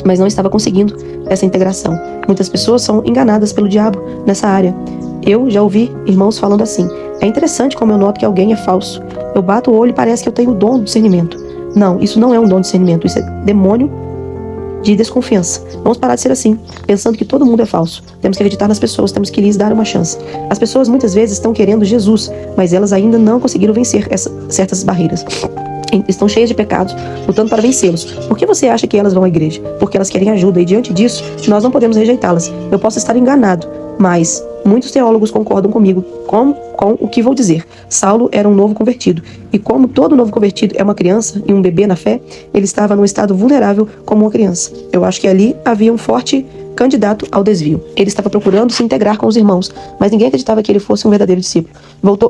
mas não estava conseguindo essa integração. Muitas pessoas são enganadas pelo diabo nessa área. Eu já ouvi irmãos falando assim: é interessante como eu noto que alguém é falso. Eu bato o olho e parece que eu tenho o dom do discernimento. Não, isso não é um dom de discernimento, isso é demônio de desconfiança. Vamos parar de ser assim, pensando que todo mundo é falso. Temos que acreditar nas pessoas, temos que lhes dar uma chance. As pessoas muitas vezes estão querendo Jesus, mas elas ainda não conseguiram vencer certas barreiras. Estão cheias de pecados, lutando para vencê-los. Por que você acha que elas vão à igreja? Porque elas querem ajuda, e diante disso, nós não podemos rejeitá-las. Eu posso estar enganado, Mas muitos teólogos concordam comigo com o que vou dizer. Saulo era um novo convertido, e como todo novo convertido é uma criança e um bebê na fé, ele estava num estado vulnerável como uma criança. Eu acho que ali havia um forte candidato ao desvio. Ele estava procurando se integrar com os irmãos, mas ninguém acreditava que ele fosse um verdadeiro discípulo.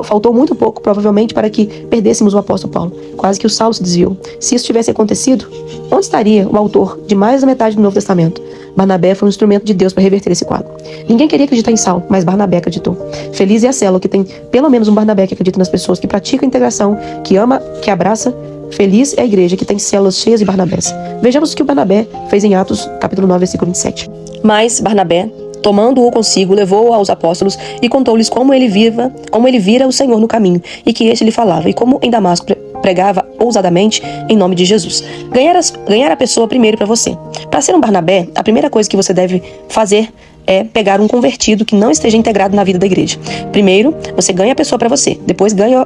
Faltou muito pouco, provavelmente, para que perdêssemos o apóstolo Paulo. Quase que o Saulo se desviou. Se isso tivesse acontecido, onde estaria o autor de mais da metade do Novo Testamento? Barnabé foi um instrumento de Deus para reverter esse quadro. Ninguém queria acreditar em Saulo, mas Barnabé acreditou. Feliz é a célula que tem pelo menos um Barnabé que acredita nas pessoas, que pratica a integração, que ama, que abraça. Feliz é a igreja que tem células cheias de Barnabés. Vejamos o que o Barnabé fez em Atos, capítulo 9, versículo 27. Mas Barnabé, tomando-o consigo, levou-o aos apóstolos e contou-lhes como ele vira o Senhor no caminho, e que este lhe falava, e como em Damasco pregava ousadamente em nome de Jesus. Ganhar a pessoa primeiro para você. Para ser um Barnabé, a primeira coisa que você deve fazer é pegar um convertido que não esteja integrado na vida da igreja. Primeiro, você ganha a pessoa para você, depois ganha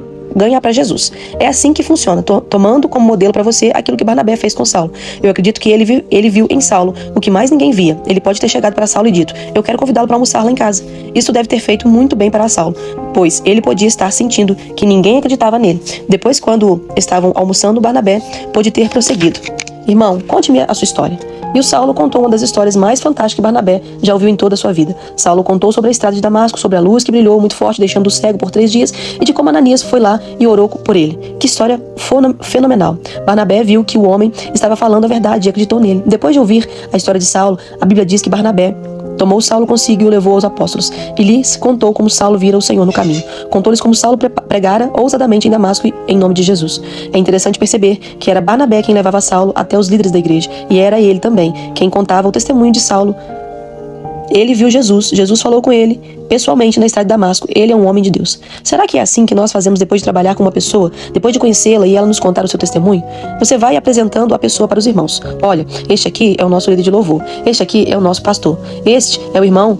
para Jesus. É assim que funciona, tomando como modelo para você aquilo que Barnabé fez com Saulo. Eu acredito que ele viu em Saulo o que mais ninguém via. Ele pode ter chegado para Saulo e dito: eu quero convidá-lo para almoçar lá em casa. Isso deve ter feito muito bem para Saulo, pois ele podia estar sentindo que ninguém acreditava nele. Depois, quando estavam almoçando, Barnabé pôde ter prosseguido: irmão, conte-me a sua história. E o Saulo contou uma das histórias mais fantásticas que Barnabé já ouviu em toda a sua vida. Saulo contou sobre a estrada de Damasco, sobre a luz que brilhou muito forte, deixando-o cego por 3 dias, e de como Ananias foi lá e orou por ele. Que história fenomenal. Barnabé viu que o homem estava falando a verdade e acreditou nele. Depois de ouvir a história de Saulo, a Bíblia diz que Barnabé tomou Saulo consigo e o levou aos apóstolos, e lhes contou como Saulo vira o Senhor no caminho. Contou-lhes como Saulo pregara ousadamente em Damasco em nome de Jesus. É interessante perceber que era Barnabé quem levava Saulo até os líderes da igreja, e era ele também quem contava o testemunho de Saulo. Ele viu Jesus, Jesus falou com ele pessoalmente na estrada de Damasco. Ele é um homem de Deus. Será que é assim que nós fazemos depois de trabalhar com uma pessoa, depois de conhecê-la e ela nos contar o seu testemunho? Você vai apresentando a pessoa para os irmãos. Olha, este aqui é o nosso líder de louvor, este aqui é o nosso pastor, este é o irmão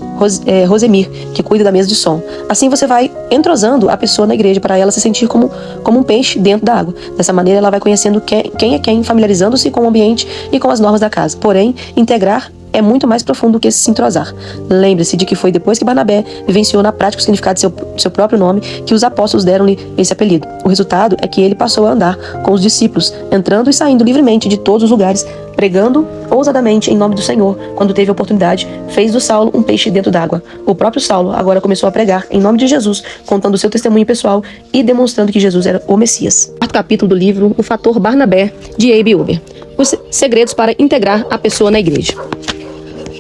Rosemir, que cuida da mesa de som. Assim você vai entrosando a pessoa na igreja para ela se sentir como um peixe dentro da água. Dessa maneira ela vai conhecendo quem é quem, familiarizando-se com o ambiente e com as normas da casa. Porém, integrar é muito mais profundo do que se entrosar. Lembre-se de que foi depois que Barnabé vivenciou na prática o significado de seu próprio nome que os apóstolos deram-lhe esse apelido. O resultado é que ele passou a andar com os discípulos, entrando e saindo livremente de todos os lugares, pregando ousadamente em nome do Senhor. Quando teve a oportunidade, fez do Saulo um peixe dentro d'água. O próprio Saulo agora começou a pregar em nome de Jesus, contando o seu testemunho pessoal e demonstrando que Jesus era o Messias. Quarto capítulo do livro O Fator Barnabé, de A.B. Uber. Os segredos para integrar a pessoa na igreja.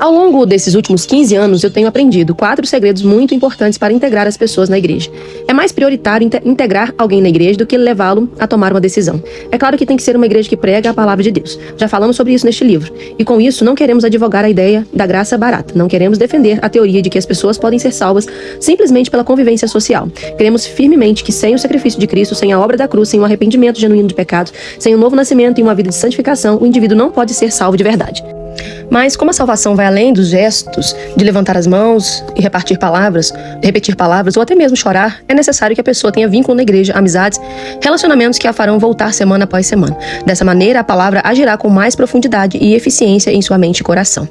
Ao longo desses últimos 15 anos, eu tenho aprendido 4 segredos muito importantes para integrar as pessoas na igreja. É mais prioritário integrar alguém na igreja do que levá-lo a tomar uma decisão. É claro que tem que ser uma igreja que prega a palavra de Deus. Já falamos sobre isso neste livro. E com isso, não queremos advogar a ideia da graça barata. Não queremos defender a teoria de que as pessoas podem ser salvas simplesmente pela convivência social. Queremos firmemente que sem o sacrifício de Cristo, sem a obra da cruz, sem um arrependimento genuíno de pecados, sem um novo nascimento e uma vida de santificação, o indivíduo não pode ser salvo de verdade. Mas como a salvação vai além dos gestos de levantar as mãos e repetir palavras ou até mesmo chorar, é necessário que a pessoa tenha vínculo na igreja, amizades, relacionamentos que a farão voltar semana após semana. Dessa maneira, a palavra agirá com mais profundidade e eficiência em sua mente e coração.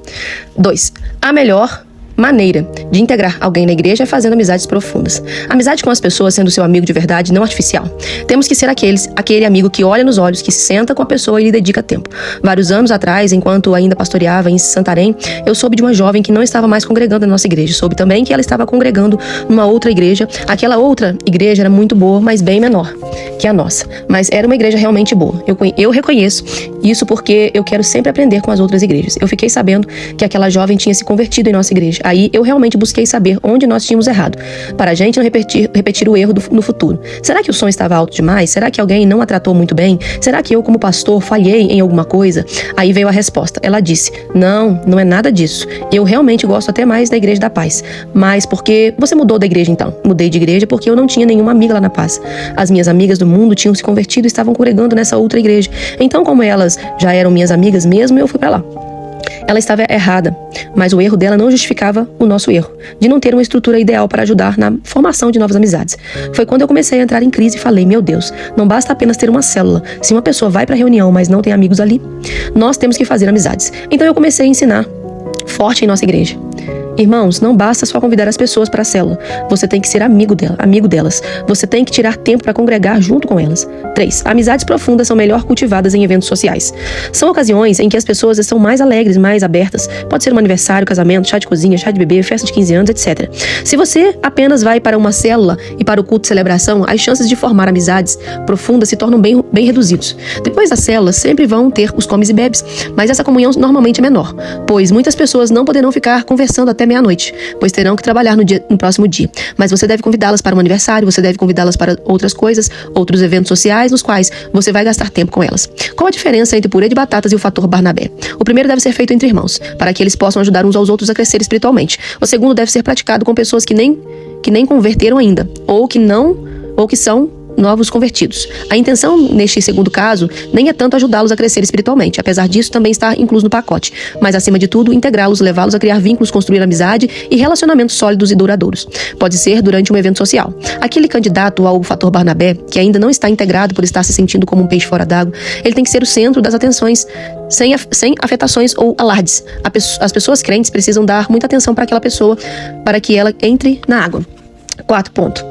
2. A melhor maneira de integrar alguém na igreja é fazendo amizades profundas. Amizade com as pessoas sendo seu amigo de verdade, não artificial. Temos que ser aquele amigo que olha nos olhos, que se senta com a pessoa e lhe dedica tempo. Vários anos atrás, enquanto ainda pastoreava em Santarém, eu soube de uma jovem que não estava mais congregando na nossa igreja. Soube também que ela estava congregando numa outra igreja. Aquela outra igreja era muito boa, mas bem menor que a nossa. Mas era uma igreja realmente boa. Eu reconheço isso porque eu quero sempre aprender com as outras igrejas. Eu fiquei sabendo que aquela jovem tinha se convertido em nossa igreja. Aí eu realmente busquei saber onde nós tínhamos errado, para a gente não repetir o erro no futuro. Será que o som estava alto demais? Será que alguém não a tratou muito bem? Será que eu, como pastor, falhei em alguma coisa? Aí veio a resposta. Ela disse: não é nada disso. Eu realmente gosto até mais da Igreja da Paz. Mas por que você mudou da igreja então? Mudei de igreja porque eu não tinha nenhuma amiga lá na Paz. As minhas amigas do mundo tinham se convertido e estavam congregando nessa outra igreja. Então, como elas já eram minhas amigas mesmo, eu fui para lá. Ela estava errada, mas o erro dela não justificava o nosso erro, de não ter uma estrutura ideal para ajudar na formação de novas amizades. Foi quando eu comecei a entrar em crise e falei: meu Deus, não basta apenas ter uma célula. Se uma pessoa vai para a reunião, mas não tem amigos ali, nós temos que fazer amizades. Então eu comecei a ensinar forte em nossa igreja. Irmãos, não basta só convidar as pessoas para a célula. Você tem que ser amigo delas. Você tem que tirar tempo para congregar junto com elas. 3. Amizades profundas são melhor cultivadas em eventos sociais. São ocasiões em que as pessoas estão mais alegres, mais abertas. Pode ser um aniversário, casamento, chá de cozinha, chá de bebê, festa de 15 anos, etc. Se você apenas vai para uma célula e para o culto de celebração, as chances de formar amizades profundas se tornam bem reduzidos. Depois da célula, sempre vão ter os comes e bebes, mas essa comunhão normalmente é menor, pois muitas pessoas não poderão ficar conversando até meia-noite, pois terão que trabalhar no próximo dia. Mas você deve convidá-las para um aniversário, você deve convidá-las para outras coisas, outros eventos sociais, nos quais você vai gastar tempo com elas. Qual a diferença entre o purê de batatas e o fator Barnabé? O primeiro deve ser feito entre irmãos, para que eles possam ajudar uns aos outros a crescer espiritualmente. O segundo deve ser praticado com pessoas que nem converteram ainda, ou que são novos convertidos. A intenção, neste segundo caso, nem é tanto ajudá-los a crescer espiritualmente, apesar disso também está incluso no pacote, mas acima de tudo, integrá-los, levá-los a criar vínculos, construir amizade e relacionamentos sólidos e duradouros. Pode ser durante um evento social. Aquele candidato ao fator Barnabé, que ainda não está integrado por estar se sentindo como um peixe fora d'água, ele tem que ser o centro das atenções, sem afetações ou alardes. As pessoas crentes precisam dar muita atenção para aquela pessoa, para que ela entre na água. Quarto ponto.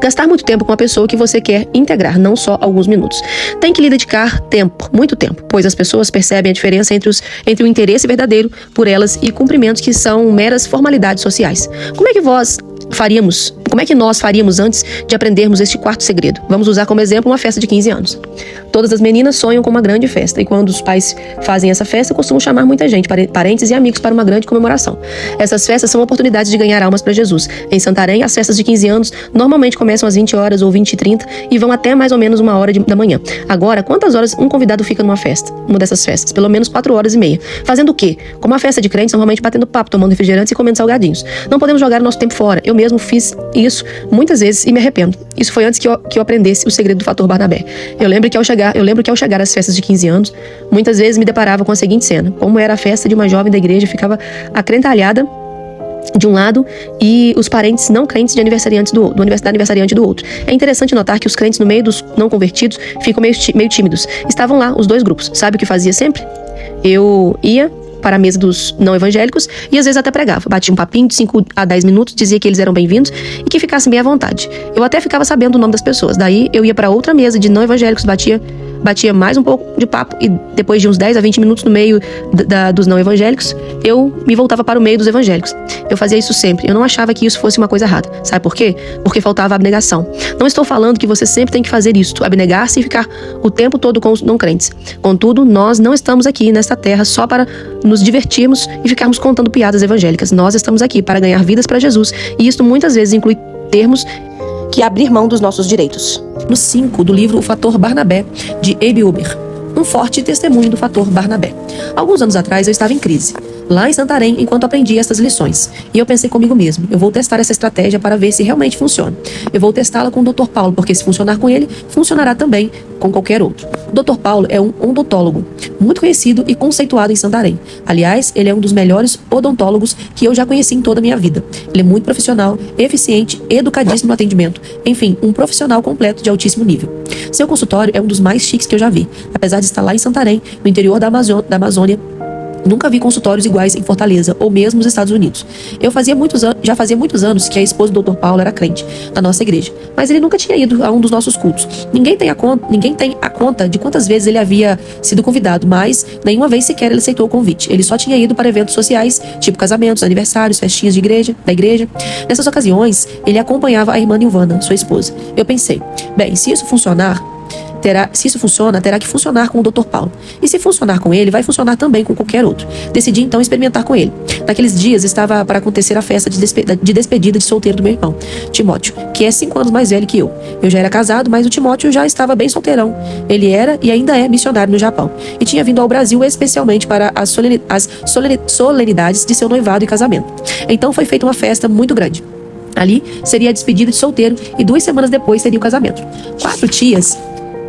Gastar muito tempo com a pessoa que você quer integrar, não só alguns minutos. Tem que lhe dedicar tempo, muito tempo, pois as pessoas percebem a diferença entre o interesse verdadeiro por elas e cumprimentos que são meras formalidades sociais. Como é que nós faríamos antes de aprendermos este quarto segredo? Vamos usar como exemplo uma festa de 15 anos. Todas as meninas sonham com uma grande festa, e quando os pais fazem essa festa, costumam chamar muita gente, parentes e amigos, para uma grande comemoração. Essas festas são oportunidades de ganhar almas para Jesus. Em Santarém, as festas de 15 anos normalmente começam às 20 horas ou 20h30 e vão até mais ou menos 1h da manhã. Agora, quantas horas um convidado fica numa dessas festas? Pelo menos 4h30. Fazendo o quê? Como a festa de crentes, normalmente batendo papo, tomando refrigerantes e comendo salgadinhos. Não podemos jogar o nosso tempo fora. Eu mesmo fiz isso muitas vezes e me arrependo. Isso foi antes que eu aprendesse o segredo do fator Barnabé. Eu lembro que ao chegar às festas de 15 anos, muitas vezes me deparava com a seguinte cena: como era a festa de uma jovem da igreja, ficava acrentalhada de um lado e os parentes não crentes da aniversariante do outro. É interessante notar que os crentes no meio dos não convertidos ficam meio tímidos. Estavam lá os dois grupos. Sabe o que fazia sempre? Eu ia para a mesa dos não evangélicos e às vezes até pregava. Batia um papinho de 5 a 10 minutos, dizia que eles eram bem-vindos e que ficassem bem à vontade. Eu até ficava sabendo o nome das pessoas. Daí eu ia para outra mesa de não evangélicos, batia mais um pouco de papo e depois de uns 10 a 20 minutos no meio dos não evangélicos, eu me voltava para o meio dos evangélicos. Eu fazia isso sempre. Eu não achava que isso fosse uma coisa errada. Sabe por quê? Porque faltava abnegação. Não estou falando que você sempre tem que fazer isso, abnegar-se e ficar o tempo todo com os não crentes. Contudo, nós não estamos aqui nesta terra só para nos divertirmos e ficarmos contando piadas evangélicas. Nós estamos aqui para ganhar vidas para Jesus, e isso muitas vezes inclui termos que abrir mão dos nossos direitos. No 5 do livro O Fator Barnabé, de A.B. Uber. Um forte testemunho do fator Barnabé. Alguns anos atrás eu estava em crise, lá em Santarém, enquanto aprendia estas lições. E eu pensei comigo mesmo: eu vou testar essa estratégia para ver se realmente funciona. Eu vou testá-la com o Dr. Paulo, porque se funcionar com ele, funcionará também com qualquer outro. O Dr. Paulo é um odontólogo muito conhecido e conceituado em Santarém. Aliás, ele é um dos melhores odontólogos que eu já conheci em toda a minha vida. Ele é muito profissional, eficiente, educadíssimo no atendimento. Enfim, um profissional completo de altíssimo nível. Seu consultório é um dos mais chiques que eu já vi. Apesar de estar lá em Santarém, no interior da Amazônia, nunca vi consultórios iguais em Fortaleza, ou mesmo nos Estados Unidos. Já fazia muitos anos que a esposa do Dr. Paulo era crente na nossa igreja, mas ele nunca tinha ido a um dos nossos cultos. Ninguém tem a conta de quantas vezes ele havia sido convidado, mas nenhuma vez sequer ele aceitou o convite. Ele só tinha ido para eventos sociais, tipo casamentos, aniversários, festinhas da igreja. Nessas ocasiões, ele acompanhava a irmã Nilvana, sua esposa. Eu pensei: bem, se isso funciona, terá que funcionar com o Dr. Paulo. E se funcionar com ele, vai funcionar também com qualquer outro. Decidi então experimentar com ele. Naqueles dias estava para acontecer a festa de despedida de solteiro do meu irmão, Timóteo, que é 5 anos mais velho que eu. Eu já era casado, mas o Timóteo já estava bem solteirão. Ele era e ainda é missionário no Japão. E tinha vindo ao Brasil especialmente para as solenidades de seu noivado e casamento. Então foi feita uma festa muito grande. Ali seria a despedida de solteiro e 2 semanas depois seria o casamento. 4 tias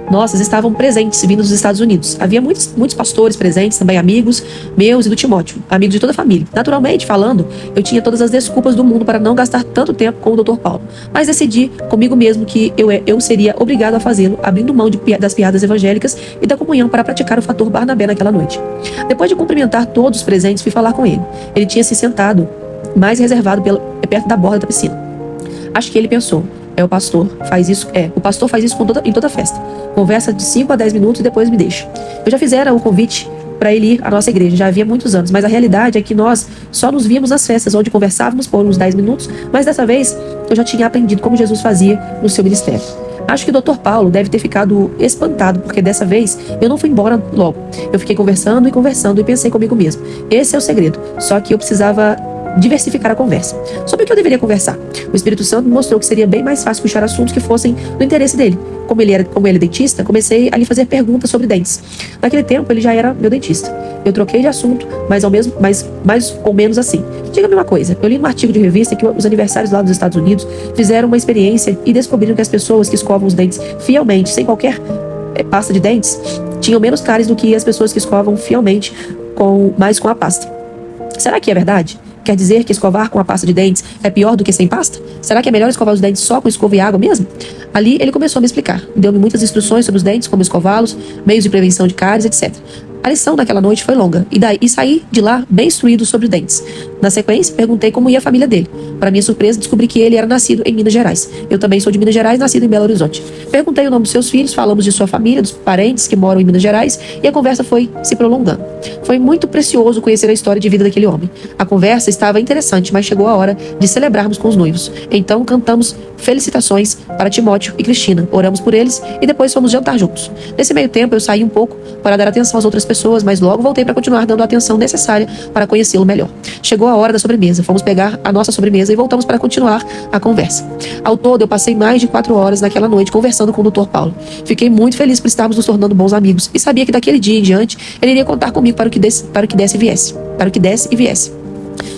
nossas estavam presentes, vindo dos Estados Unidos. Havia muitos pastores presentes, também amigos meus e do Timóteo, amigos de toda a família. Naturalmente, falando, eu tinha todas as desculpas do mundo para não gastar tanto tempo com o Dr. Paulo, mas decidi comigo mesmo que eu seria obrigado a fazê-lo, abrindo mão das piadas evangélicas e da comunhão para praticar o fator Barnabé naquela noite. Depois de cumprimentar todos os presentes, fui falar com ele. Ele tinha se sentado mais reservado perto da borda da piscina. Acho que ele pensou: o pastor faz isso em toda festa. Conversa de 5 a 10 minutos e depois me deixa. Eu já fizera o convite para ele ir à nossa igreja, já havia muitos anos, mas a realidade é que nós só nos víamos nas festas, onde conversávamos por uns 10 minutos, mas dessa vez eu já tinha aprendido como Jesus fazia no seu ministério. Acho que o Dr. Paulo deve ter ficado espantado, porque dessa vez eu não fui embora logo. Eu fiquei conversando e pensei comigo mesmo: esse é o segredo, só que eu precisava diversificar a conversa. Sobre o que eu deveria conversar? O Espírito Santo me mostrou que seria bem mais fácil puxar assuntos que fossem do interesse dele. Como ele é dentista, comecei a lhe fazer perguntas sobre dentes. Naquele tempo, ele já era meu dentista. Eu troquei de assunto, mas mais ou menos assim: diga-me uma coisa, eu li num artigo de revista que os aniversários lá dos Estados Unidos fizeram uma experiência e descobriram que as pessoas que escovam os dentes fielmente, sem qualquer pasta de dentes, tinham menos cáries do que as pessoas que escovam fielmente com a pasta. Será que é verdade? Quer dizer que escovar com a pasta de dentes é pior do que sem pasta? Será que é melhor escovar os dentes só com escova e água mesmo? Ali ele começou a me explicar. Deu-me muitas instruções sobre os dentes, como escová-los, meios de prevenção de cáries, etc. A lição daquela noite foi longa, e saí de lá bem instruído sobre dentes. Na sequência, perguntei como ia a família dele. Para minha surpresa, descobri que ele era nascido em Minas Gerais. Eu também sou de Minas Gerais, nascido em Belo Horizonte. Perguntei o nome dos seus filhos, falamos de sua família, dos parentes que moram em Minas Gerais, e a conversa foi se prolongando. Foi muito precioso conhecer a história de vida daquele homem. A conversa estava interessante, mas chegou a hora de celebrarmos com os noivos. Então cantamos felicitações para Timóteo e Cristina, oramos por eles e depois fomos jantar juntos. Nesse meio tempo eu saí um pouco para dar atenção às outras pessoas, mas logo voltei para continuar dando a atenção necessária para conhecê-lo melhor. Chegou a hora da sobremesa, fomos pegar a nossa sobremesa e voltamos para continuar a conversa. Ao todo eu passei mais de 4 horas naquela noite conversando com o Dr. Paulo. Fiquei muito feliz por estarmos nos tornando bons amigos e sabia que daquele dia em diante ele iria contar comigo para o que desse e viesse.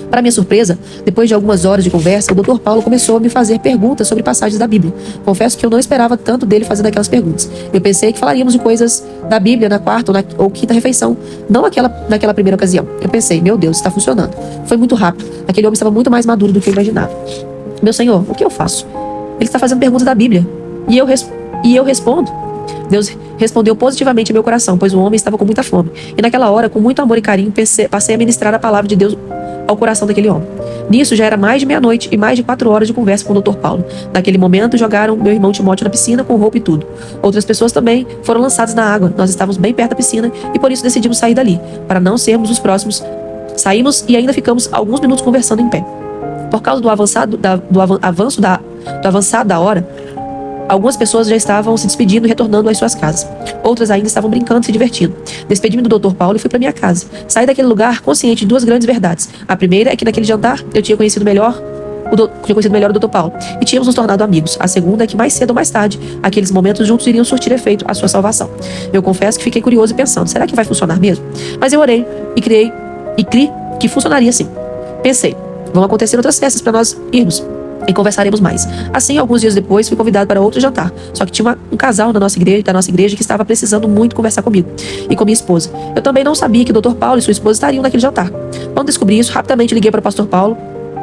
Para minha surpresa, depois de algumas horas de conversa, o Dr. Paulo começou a me fazer perguntas sobre passagens da Bíblia. Confesso que eu não esperava tanto dele fazendo aquelas perguntas. Eu pensei que falaríamos de coisas da Bíblia na quarta ou quinta refeição, não naquela primeira ocasião. Eu pensei: meu Deus, está funcionando. Foi muito rápido. Aquele homem estava muito mais maduro do que eu imaginava. Meu Senhor, o que eu faço? Ele está fazendo perguntas da Bíblia. E eu respondo. Deus respondeu positivamente ao meu coração, pois o homem estava com muita fome. E naquela hora, com muito amor e carinho, passei a ministrar a palavra de Deus ao coração daquele homem. Nisso já era mais de meia-noite e mais de 4 horas de conversa com o Dr. Paulo. Naquele momento jogaram meu irmão Timóteo na piscina com roupa e tudo. Outras pessoas também foram lançadas na água. Nós estávamos bem perto da piscina e por isso decidimos sair dali, para não sermos os próximos. Saímos e ainda ficamos alguns minutos conversando em pé. Por causa do avanço da hora, algumas pessoas já estavam se despedindo e retornando às suas casas. Outras ainda estavam brincando e se divertindo. Despedi-me do Dr. Paulo e fui para minha casa. Saí daquele lugar consciente de 2 grandes verdades. A primeira é que naquele jantar eu tinha conhecido melhor o Dr. Paulo e tínhamos nos tornado amigos. A segunda é que mais cedo ou mais tarde, aqueles momentos juntos iriam surtir efeito à sua salvação. Eu confesso que fiquei curioso e pensando: será que vai funcionar mesmo? Mas eu orei e criei que funcionaria sim. Pensei: vão acontecer outras festas para nós irmos e conversaremos mais. Assim, alguns dias depois, fui convidado para outro jantar. Só que tinha um casal da nossa igreja que estava precisando muito conversar comigo e com minha esposa. Eu também não sabia que o Dr. Paulo e sua esposa estariam naquele jantar. Quando descobri isso, rapidamente liguei para o pastor Paulo,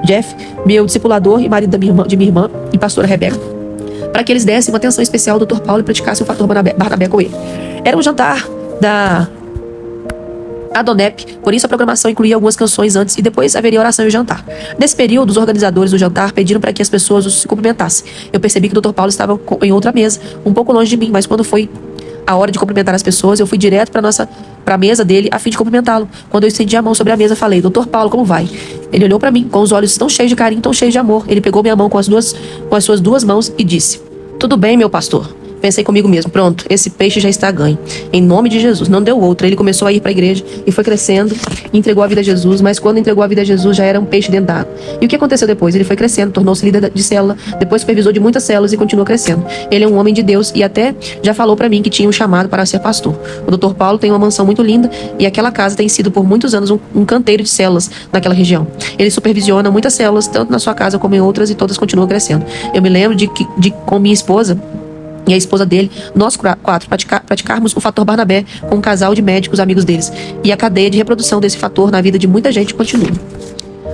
Jeff, meu discipulador e marido de minha irmã e pastora Rebeca, para que eles dessem uma atenção especial ao Dr. Paulo e praticassem o fator Barnabé com ele. Era um jantar da Adonep, por isso a programação incluía algumas canções antes e depois haveria oração e jantar. Nesse período, os organizadores do jantar pediram para que as pessoas se cumprimentassem. Eu percebi que o Dr. Paulo estava em outra mesa, um pouco longe de mim, mas quando foi a hora de cumprimentar as pessoas, eu fui direto para a mesa dele a fim de cumprimentá-lo. Quando eu estendi a mão sobre a mesa, falei: Dr. Paulo, como vai? Ele olhou para mim com os olhos tão cheios de carinho, tão cheios de amor. Ele pegou minha mão com as suas duas mãos e disse: tudo bem, meu pastor? Pensei comigo mesmo: pronto, esse peixe já está ganho. Em nome de Jesus. Não deu outra. Ele começou a ir para a igreja e foi crescendo e entregou a vida a Jesus, mas quando entregou a vida a Jesus já era um peixe dentro d'água. E o que aconteceu depois? Ele foi crescendo, tornou-se líder de célula, depois supervisor de muitas células e continuou crescendo. Ele é um homem de Deus e até já falou para mim que tinha um chamado para ser pastor. O Dr. Paulo tem uma mansão muito linda e aquela casa tem sido por muitos anos um canteiro de células naquela região. Ele supervisiona muitas células, tanto na sua casa como em outras, e todas continuam crescendo. Eu me lembro de com minha esposa e a esposa dele, nós quatro, praticarmos o fator Barnabé com um casal de médicos amigos deles. E a cadeia de reprodução desse fator na vida de muita gente continua.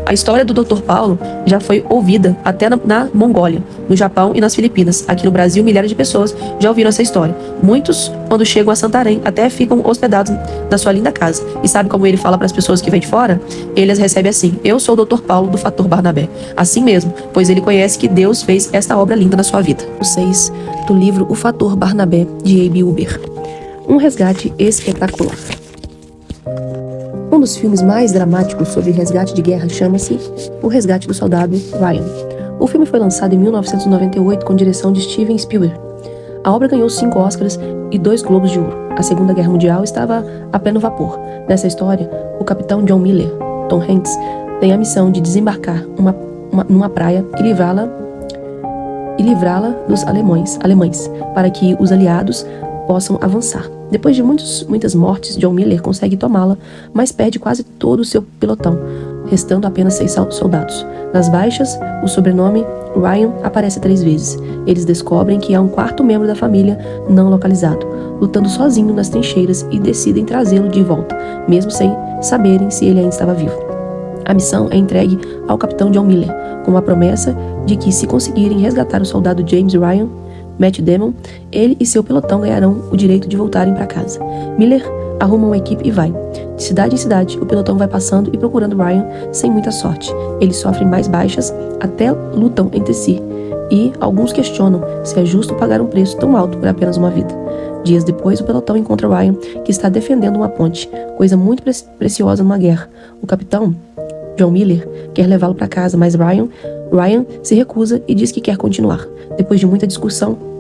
A história do Dr. Paulo já foi ouvida até na Mongólia, no Japão e nas Filipinas. Aqui no Brasil, milhares de pessoas já ouviram essa história. Muitos, quando chegam a Santarém, até ficam hospedados na sua linda casa. E sabe como ele fala para as pessoas que vêm de fora? Ele as recebe assim: eu sou o Dr. Paulo do Fator Barnabé. Assim mesmo, pois ele conhece que Deus fez esta obra linda na sua vida. O 6 do livro O Fator Barnabé, de A.B. Uber. Um resgate espetacular. Um dos filmes mais dramáticos sobre resgate de guerra chama-se O Resgate do Soldado Ryan. O filme foi lançado em 1998 com direção de Steven Spielberg. A obra ganhou 5 Oscars e 2 Globos de Ouro. A Segunda Guerra Mundial estava a pleno vapor. Nessa história, o capitão John Miller, Tom Hanks, tem a missão de desembarcar numa praia e livrá-la dos alemães, para que os aliados possam avançar. Depois de muitas mortes, John Miller consegue tomá-la, mas perde quase todo o seu pelotão, restando apenas 6 soldados. Nas baixas, o sobrenome Ryan aparece 3 vezes. Eles descobrem que há um 4º membro da família não localizado, lutando sozinho nas trincheiras, e decidem trazê-lo de volta, mesmo sem saberem se ele ainda estava vivo. A missão é entregue ao capitão John Miller, com a promessa de que, se conseguirem resgatar o soldado James Ryan, Matt Damon, ele e seu pelotão ganharão o direito de voltarem para casa. Miller arruma uma equipe e vai. De cidade em cidade, o pelotão vai passando e procurando Ryan sem muita sorte. Eles sofrem mais baixas, até lutam entre si, e alguns questionam se é justo pagar um preço tão alto por apenas uma vida. Dias depois, o pelotão encontra Ryan, que está defendendo uma ponte, coisa muito preciosa numa guerra. O capitão John Miller quer levá-lo para casa, mas Ryan se recusa e diz que quer continuar. Depois de muita discussão,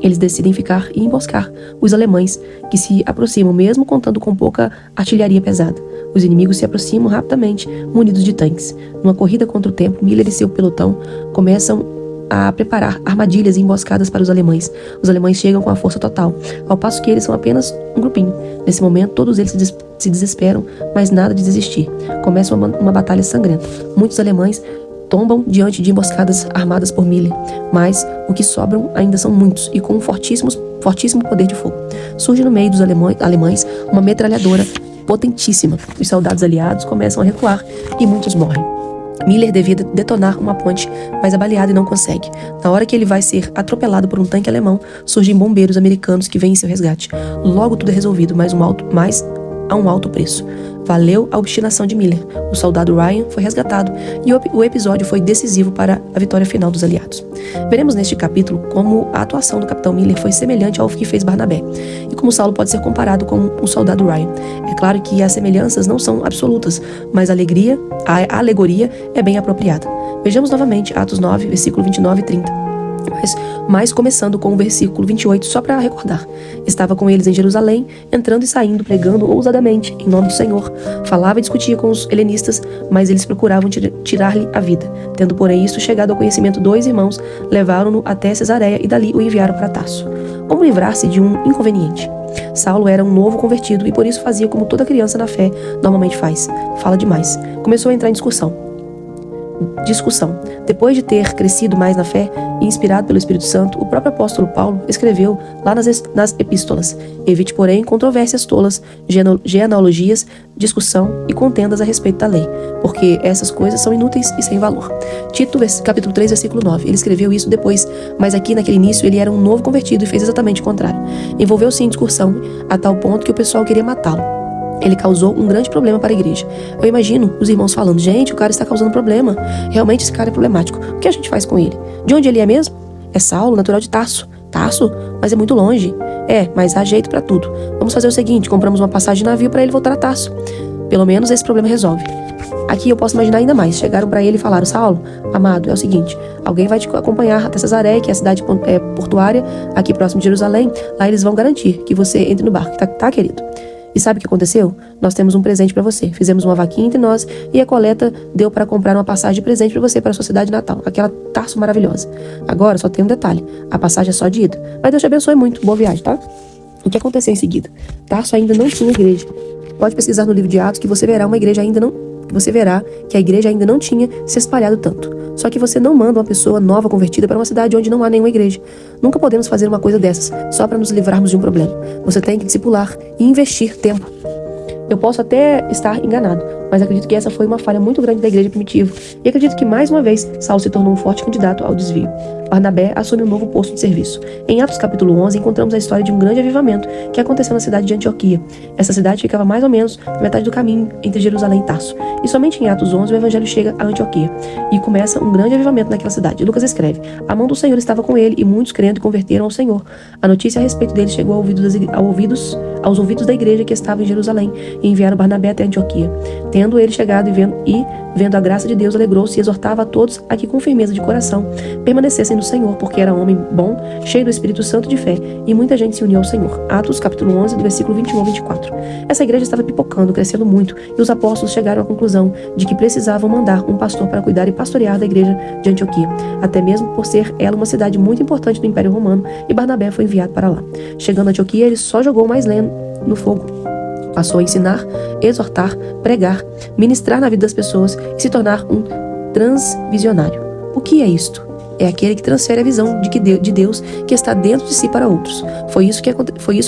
eles decidem ficar e emboscar os alemães, que se aproximam mesmo contando com pouca artilharia pesada. Os inimigos se aproximam rapidamente, munidos de tanques. Numa corrida contra o tempo, Miller e seu pelotão começam a preparar armadilhas e emboscadas para os alemães. Os alemães chegam com a força total, ao passo que eles são apenas um grupinho. Nesse momento, todos eles se desesperam, mas nada de desistir. Começa uma batalha sangrenta. Muitos alemães tombam diante de emboscadas armadas por Miller, mas o que sobram ainda são muitos e com um fortíssimo poder de fogo. Surge no meio dos alemães uma metralhadora potentíssima. Os soldados aliados começam a recuar e muitos morrem. Miller devia detonar uma ponte, mas é baleado e não consegue. Na hora que ele vai ser atropelado por um tanque alemão, surgem bombeiros americanos que vêm em seu resgate. Logo tudo é resolvido, mas a um alto preço. Valeu a obstinação de Miller. O soldado Ryan foi resgatado e o episódio foi decisivo para a vitória final dos aliados. Veremos neste capítulo como a atuação do capitão Miller foi semelhante ao que fez Barnabé, e como Saulo pode ser comparado com o soldado Ryan. É claro que as semelhanças não são absolutas, mas a alegoria é bem apropriada. Vejamos novamente Atos 9, versículo 29 e 30. Mas começando com o versículo 28, só para recordar. Estava com eles em Jerusalém, entrando e saindo, pregando ousadamente, em nome do Senhor. Falava e discutia com os helenistas, mas eles procuravam tirar-lhe a vida. Tendo, porém, isto chegado ao conhecimento, 2 irmãos levaram-no até Cesareia e dali o enviaram para Tarso. Como livrar-se de um inconveniente? Saulo era um novo convertido e por isso fazia como toda criança na fé normalmente faz. Fala demais. Começou a entrar em discussão. Depois de ter crescido mais na fé e inspirado pelo Espírito Santo, o próprio apóstolo Paulo escreveu lá nas epístolas: evite, porém, controvérsias tolas, genealogias, discussão e contendas a respeito da lei, porque essas coisas são inúteis e sem valor. Tito, capítulo 3, versículo 9. Ele escreveu isso depois, mas aqui naquele início ele era um novo convertido e fez exatamente o contrário. Envolveu-se em discussão a tal ponto que o pessoal queria matá-lo. Ele causou um grande problema para a igreja. Eu imagino os irmãos falando: gente, o cara está causando problema. Realmente esse cara é problemático. O que a gente faz com ele? De onde ele é mesmo? É Saulo, natural de Tarso. Tarso? Mas é muito longe. Mas há jeito para tudo. Vamos fazer o seguinte: compramos uma passagem de navio para ele voltar a Tarso. Pelo menos esse problema resolve. Aqui eu posso imaginar ainda mais. Chegaram para ele e falaram: Saulo, amado, é o seguinte, alguém vai te acompanhar até Cesareia, que é a cidade portuária, aqui próximo de Jerusalém. Lá eles vão garantir que você entre no barco. Tá, querido? E sabe o que aconteceu? Nós temos um presente para você. Fizemos uma vaquinha entre nós e a coleta deu para comprar uma passagem de presente para você para a sua cidade natal, aquela Tarso maravilhosa. Agora só tem um detalhe: a passagem é só de ida. Mas Deus te abençoe muito. Boa viagem, tá? O que aconteceu em seguida? Tarso ainda não tinha igreja. Pode pesquisar no livro de Atos que você verá uma igreja ainda não que você verá que a igreja ainda não tinha se espalhado tanto. Só que você não manda uma pessoa nova convertida para uma cidade onde não há nenhuma igreja. Nunca podemos fazer uma coisa dessas só para nos livrarmos de um problema. Você tem que discipular e investir tempo. Eu posso até estar enganado, mas acredito que essa foi uma falha muito grande da igreja primitiva. E acredito que, mais uma vez, Saulo se tornou um forte candidato ao desvio. Barnabé assume um novo posto de serviço. Em Atos capítulo 11, encontramos a história de um grande avivamento que aconteceu na cidade de Antioquia. Essa cidade ficava mais ou menos na metade do caminho entre Jerusalém e Tarso. E somente em Atos 11 o evangelho chega a Antioquia. E começa um grande avivamento naquela cidade. Lucas escreve: a mão do Senhor estava com ele e muitos crendo converteram ao Senhor. A notícia a respeito dele chegou aos ouvidos da igreja que estava em Jerusalém e enviaram Barnabé até Antioquia. Tendo ele chegado e vendo a graça de Deus, alegrou-se e exortava a todos a que com firmeza de coração permanecessem no Senhor, porque era homem bom, cheio do Espírito Santo e de fé, e muita gente se uniu ao Senhor. Atos capítulo 11, do versículo 21 ao 24. Essa igreja estava pipocando, crescendo muito, e os apóstolos chegaram à conclusão de que precisavam mandar um pastor para cuidar e pastorear da igreja de Antioquia, até mesmo por ser ela uma cidade muito importante do Império Romano, e Barnabé foi enviado para lá. Chegando a Antioquia, ele só jogou mais lenha no fogo. Passou a ensinar, exortar, pregar, ministrar na vida das pessoas e se tornar um transvisionário. O que é isto? É aquele que transfere a visão de Deus que está dentro de si para outros. Foi isso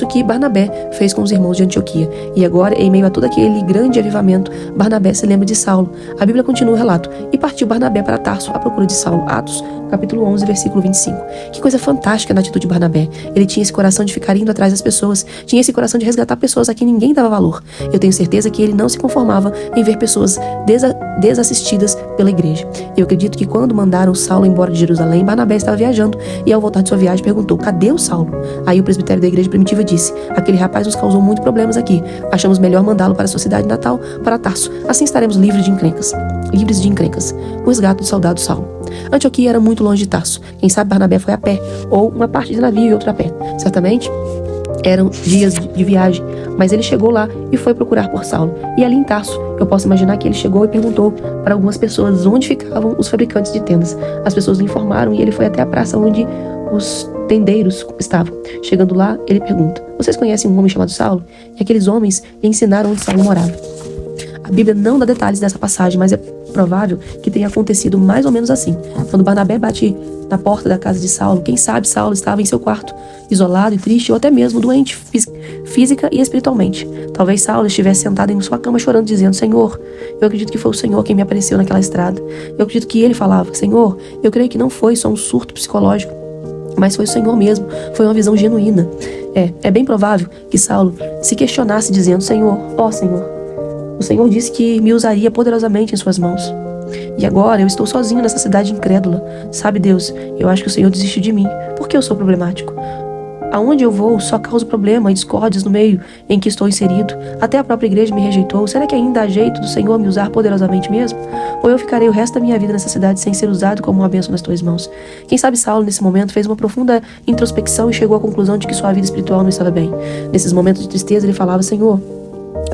que Barnabé fez com os irmãos de Antioquia. E agora, em meio a todo aquele grande avivamento, Barnabé se lembra de Saulo. A Bíblia continua o relato. E partiu Barnabé para Tarso à procura de Saulo. Atos, capítulo 11, versículo 25. Que coisa fantástica na atitude de Barnabé. Ele tinha esse coração de ficar indo atrás das pessoas. Tinha esse coração de resgatar pessoas a quem ninguém dava valor. Eu tenho certeza que ele não se conformava em ver pessoas desassistidas pela igreja. Eu acredito que quando mandaram Saulo embora de Jerusalém, Barnabé estava viajando e ao voltar de sua viagem perguntou: cadê o Saulo? Aí o presbitério da igreja primitiva disse: aquele rapaz nos causou muitos problemas aqui. Achamos melhor mandá-lo para sua cidade natal, para Tarso. Assim estaremos livres de encrencas. O resgate do soldado Saulo. Antioquia era muito longe de Tarso. Quem sabe Barnabé foi a pé, ou uma parte de navio e outra a pé. Certamente eram dias de viagem, mas ele chegou lá e foi procurar por Saulo. E ali em Tarso, eu posso imaginar que ele chegou e perguntou para algumas pessoas onde ficavam os fabricantes de tendas. As pessoas lhe informaram e ele foi até a praça onde os tendeiros estavam. Chegando lá, ele pergunta: vocês conhecem um homem chamado Saulo? E aqueles homens lhe ensinaram onde Saulo morava. A Bíblia não dá detalhes dessa passagem, mas é provável que tenha acontecido mais ou menos assim. Quando Barnabé bate na porta da casa de Saulo, quem sabe Saulo estava em seu quarto, isolado e triste, ou até mesmo doente física e espiritualmente. Talvez Saulo estivesse sentado em sua cama chorando, dizendo: Senhor, eu acredito que foi o Senhor quem me apareceu naquela estrada. Eu acredito que ele falava: Senhor, eu creio que não foi só um surto psicológico, mas foi o Senhor mesmo, foi uma visão genuína. É bem provável que Saulo se questionasse dizendo: Senhor, ó Senhor, o Senhor disse que me usaria poderosamente em suas mãos. E agora eu estou sozinho nessa cidade incrédula. Sabe, Deus, eu acho que o Senhor desistiu de mim. Por que eu sou problemático? Aonde eu vou só causo problema e discórdias no meio em que estou inserido. Até a própria igreja me rejeitou. Será que ainda há jeito do Senhor me usar poderosamente mesmo? Ou eu ficarei o resto da minha vida nessa cidade sem ser usado como uma bênção nas tuas mãos? Quem sabe Saulo, nesse momento, fez uma profunda introspecção e chegou à conclusão de que sua vida espiritual não estava bem. Nesses momentos de tristeza, ele falava: Senhor,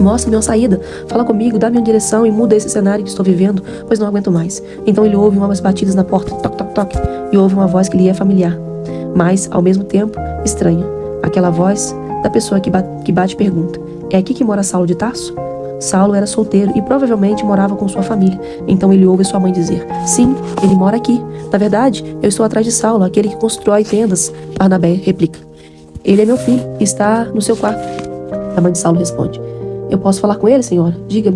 mostra-me uma saída, fala comigo, dá-me uma direção e muda esse cenário que estou vivendo, pois não aguento mais. Então ele ouve umas batidas na porta, toc, toc, toc, e ouve uma voz que lhe é familiar, mas, ao mesmo tempo, estranha. Aquela voz da pessoa que bate e pergunta: é aqui que mora Saulo de Tarso? Saulo era solteiro e provavelmente morava com sua família. Então ele ouve sua mãe dizer: sim, ele mora aqui. Na verdade, eu estou atrás de Saulo, aquele que constrói tendas. Barnabé replica: ele é meu filho e está no seu quarto. A mãe de Saulo responde: eu posso falar com ele, senhora? Diga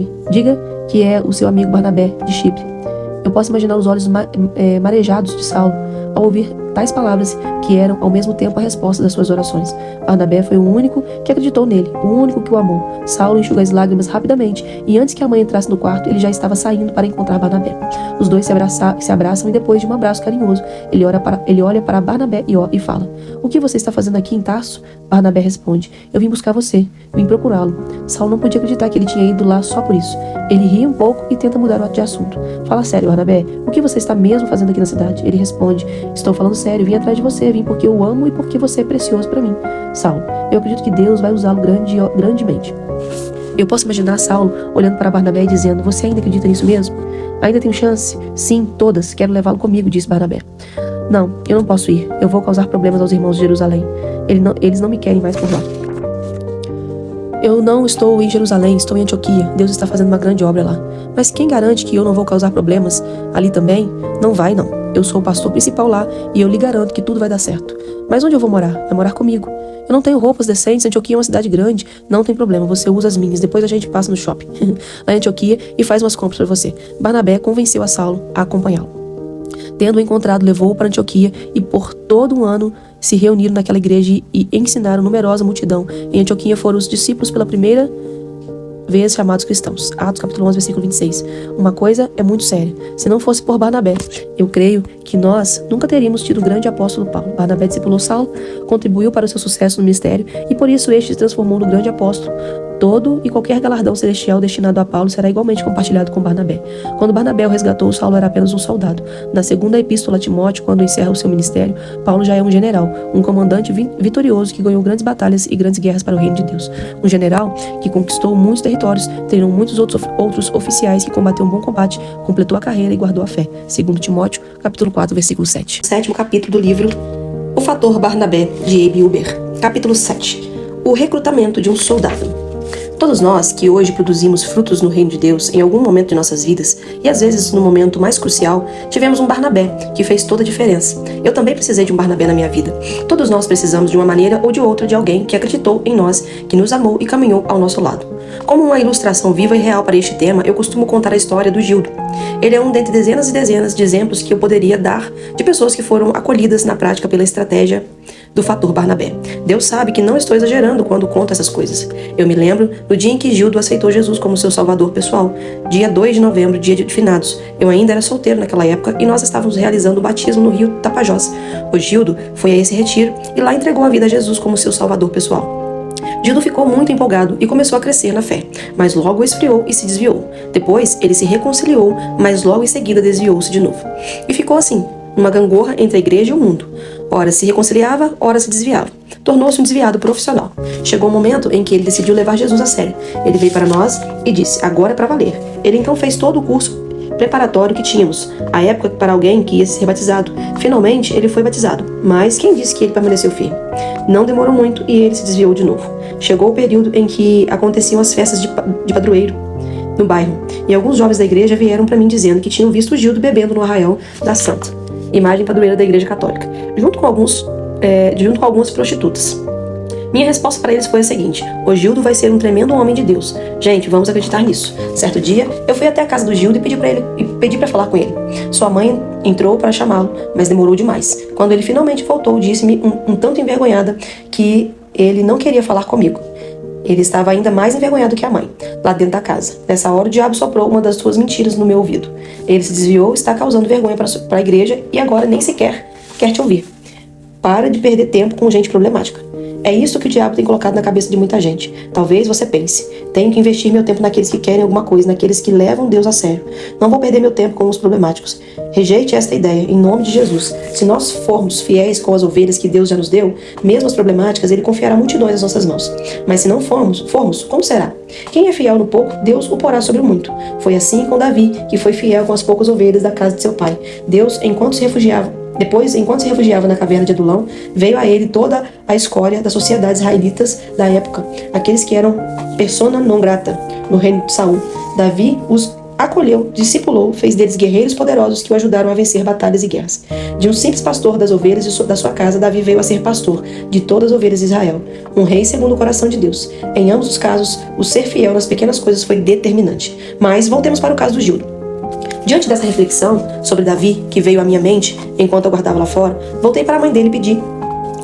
que é o seu amigo Barnabé, de Chipre. Eu posso imaginar os olhos marejados de Saulo ao ouvir tais palavras que eram ao mesmo tempo a resposta das suas orações. Barnabé foi o único que acreditou nele, o único que o amou. Saulo enxuga as lágrimas rapidamente e antes que a mãe entrasse no quarto, ele já estava saindo para encontrar Barnabé. Os dois se abraçam e depois de um abraço carinhoso, ele olha para Barnabé e fala: o que você está fazendo aqui em Tarso? Barnabé responde: eu vim buscar você, vim procurá-lo. Saulo não podia acreditar que ele tinha ido lá só por isso. Ele ri um pouco e tenta mudar de assunto. Fala sério, Barnabé, o que você está mesmo fazendo aqui na cidade? Ele responde: estou falando sério, vim atrás de você, vim porque eu o amo e porque você é precioso para mim. Saulo, eu acredito que Deus vai usá-lo grandemente. Eu posso imaginar Saulo olhando para Barnabé e dizendo: você ainda acredita nisso mesmo? Ainda tenho chance? Sim, todas. Quero levá-lo comigo, disse Barnabé. Não, eu não posso ir. Eu vou causar problemas aos irmãos de Jerusalém. Eles não me querem mais por lá. Eu não estou em Jerusalém, estou em Antioquia. Deus está fazendo uma grande obra lá. Mas quem garante que eu não vou causar problemas ali também? Não vai, não. Eu sou o pastor principal lá e eu lhe garanto que tudo vai dar certo. Mas onde eu vou morar? Vai morar comigo. Eu não tenho roupas decentes, Antioquia é uma cidade grande. Não tem problema, você usa as minhas. Depois a gente passa no shopping lá em Antioquia e faz umas compras para você. Barnabé convenceu a Saulo a acompanhá-lo. Tendo-o encontrado, levou-o para Antioquia e por todo um ano se reuniram naquela igreja e ensinaram numerosa multidão. Em Antioquia foram os discípulos pela primeira vez chamados cristãos. Atos capítulo 11, versículo 26. Uma coisa é muito séria. Se não fosse por Barnabé, eu creio que nós nunca teríamos tido o grande apóstolo Paulo. Barnabé discipulou Saulo, contribuiu para o seu sucesso no ministério e por isso este se transformou no grande apóstolo. Todo e qualquer galardão celestial destinado a Paulo será igualmente compartilhado com Barnabé. Quando Barnabé o resgatou, Saulo era apenas um soldado. Na segunda epístola a Timóteo, quando encerra o seu ministério, Paulo já é um general, um comandante vitorioso que ganhou grandes batalhas e grandes guerras para o reino de Deus. Um general que conquistou muitos territórios, treinou muitos outros oficiais, que combateu um bom combate, completou a carreira e guardou a fé. Segundo Timóteo, capítulo 4, versículo 7. Sétimo capítulo do livro O Fator Barnabé, de A.B. Uber. Capítulo 7. O recrutamento de um soldado. Todos nós que hoje produzimos frutos no reino de Deus em algum momento de nossas vidas, e às vezes no momento mais crucial, tivemos um Barnabé que fez toda a diferença. Eu também precisei de um Barnabé na minha vida. Todos nós precisamos de uma maneira ou de outra de alguém que acreditou em nós, que nos amou e caminhou ao nosso lado. Como uma ilustração viva e real para este tema, eu costumo contar a história do Gildo. Ele é um dentre dezenas e dezenas de exemplos que eu poderia dar de pessoas que foram acolhidas na prática pela estratégia do fator Barnabé. Deus sabe que não estou exagerando quando conto essas coisas. Eu me lembro do dia em que Gildo aceitou Jesus como seu salvador pessoal, dia 2 de novembro, dia de finados. Eu ainda era solteiro naquela época e nós estávamos realizando o batismo no rio Tapajós. O Gildo foi a esse retiro e lá entregou a vida a Jesus como seu salvador pessoal. Gildo ficou muito empolgado e começou a crescer na fé, mas logo esfriou e se desviou. Depois, ele se reconciliou, mas logo em seguida desviou-se de novo. E ficou assim, numa gangorra entre a igreja e o mundo. Ora se reconciliava, ora se desviava. Tornou-se um desviado profissional. Chegou o momento em que ele decidiu levar Jesus a sério. Ele veio para nós e disse, agora é para valer. Ele então fez todo o curso preparatório que tínhamos, a época para alguém que ia ser batizado. Finalmente, ele foi batizado, mas quem disse que ele permaneceu firme? Não demorou muito e ele se desviou de novo. Chegou o período em que aconteciam as festas de padroeiro no bairro, e alguns jovens da igreja vieram para mim dizendo que tinham visto o Gildo bebendo no arraial da Santa, imagem padroeira da igreja católica, junto com algumas prostitutas. Minha resposta para eles foi a seguinte, o Gildo vai ser um tremendo homem de Deus. Gente, vamos acreditar nisso. Certo dia, eu fui até a casa do Gildo e pedi para falar com ele. Sua mãe entrou para chamá-lo, mas demorou demais. Quando ele finalmente voltou, disse-me um tanto envergonhada que ele não queria falar comigo. Ele estava ainda mais envergonhado que a mãe, lá dentro da casa. Nessa hora, o diabo soprou uma das suas mentiras no meu ouvido. Ele se desviou, está causando vergonha para a igreja e agora nem sequer quer te ouvir. Para de perder tempo com gente problemática. É isso que o diabo tem colocado na cabeça de muita gente. Talvez você pense, tenho que investir meu tempo naqueles que querem alguma coisa, naqueles que levam Deus a sério. Não vou perder meu tempo com os problemáticos. Rejeite esta ideia, em nome de Jesus. Se nós formos fiéis com as ovelhas que Deus já nos deu, mesmo as problemáticas, Ele confiará multidões nas nossas mãos. Mas se não formos, como será? Quem é fiel no pouco, Deus o porá sobre o muito. Foi assim com Davi, que foi fiel com as poucas ovelhas da casa de seu pai. Deus, enquanto se refugiava na caverna de Adulão, veio a ele toda a escória das sociedades israelitas da época, aqueles que eram persona non grata no reino de Saul. Davi os acolheu, discipulou, fez deles guerreiros poderosos que o ajudaram a vencer batalhas e guerras. De um simples pastor das ovelhas da sua casa, Davi veio a ser pastor de todas as ovelhas de Israel, um rei segundo o coração de Deus. Em ambos os casos, o ser fiel nas pequenas coisas foi determinante. Mas voltemos para o caso do Gildo. Diante dessa reflexão sobre Davi, que veio à minha mente enquanto eu guardava lá fora, voltei para a mãe dele e pedi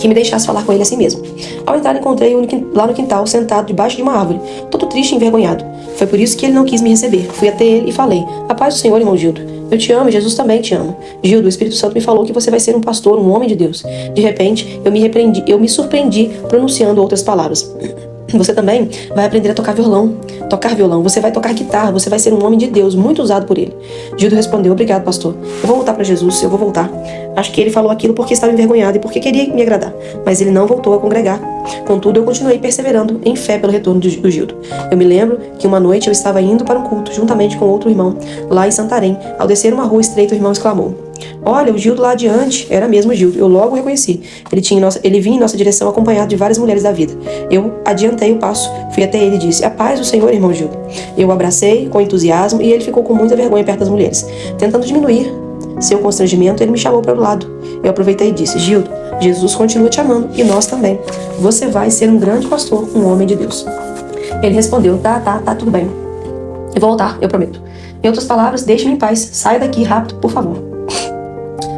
que me deixasse falar com ele assim mesmo. Ao entrar, encontrei-o lá no quintal, sentado debaixo de uma árvore, todo triste e envergonhado. Foi por isso que ele não quis me receber. Fui até ele e falei, a paz do Senhor, irmão Gildo. Eu te amo e Jesus também te ama. Gildo, o Espírito Santo me falou que você vai ser um pastor, um homem de Deus. De repente, eu me surpreendi pronunciando outras palavras. Você também vai aprender a tocar violão. Você vai tocar guitarra. Você vai ser um homem de Deus, muito usado por ele. Gildo respondeu, obrigado, pastor. Eu vou voltar para Jesus, eu vou voltar. Acho que ele falou aquilo porque estava envergonhado e porque queria me agradar. Mas ele não voltou a congregar. Contudo, eu continuei perseverando em fé pelo retorno do Gildo. Eu me lembro que uma noite eu estava indo para um culto juntamente com outro irmão, lá em Santarém. Ao descer uma rua estreita, o irmão exclamou, Olha, o Gildo lá adiante era mesmo o Gildo. Eu logo o reconheci. Ele vinha em nossa direção acompanhado de várias mulheres da vida. Eu adiantei o passo, fui até ele e disse: a paz do Senhor, irmão Gildo. Eu o abracei com entusiasmo e ele ficou com muita vergonha perto das mulheres. Tentando diminuir seu constrangimento, ele me chamou para o lado. Eu aproveitei e disse: Gildo, Jesus continua te amando e nós também. Você vai ser um grande pastor, um homem de Deus. Ele respondeu: tá, tudo bem. Eu vou voltar, eu prometo. Em outras palavras, deixe-me em paz. Saia daqui rápido, por favor.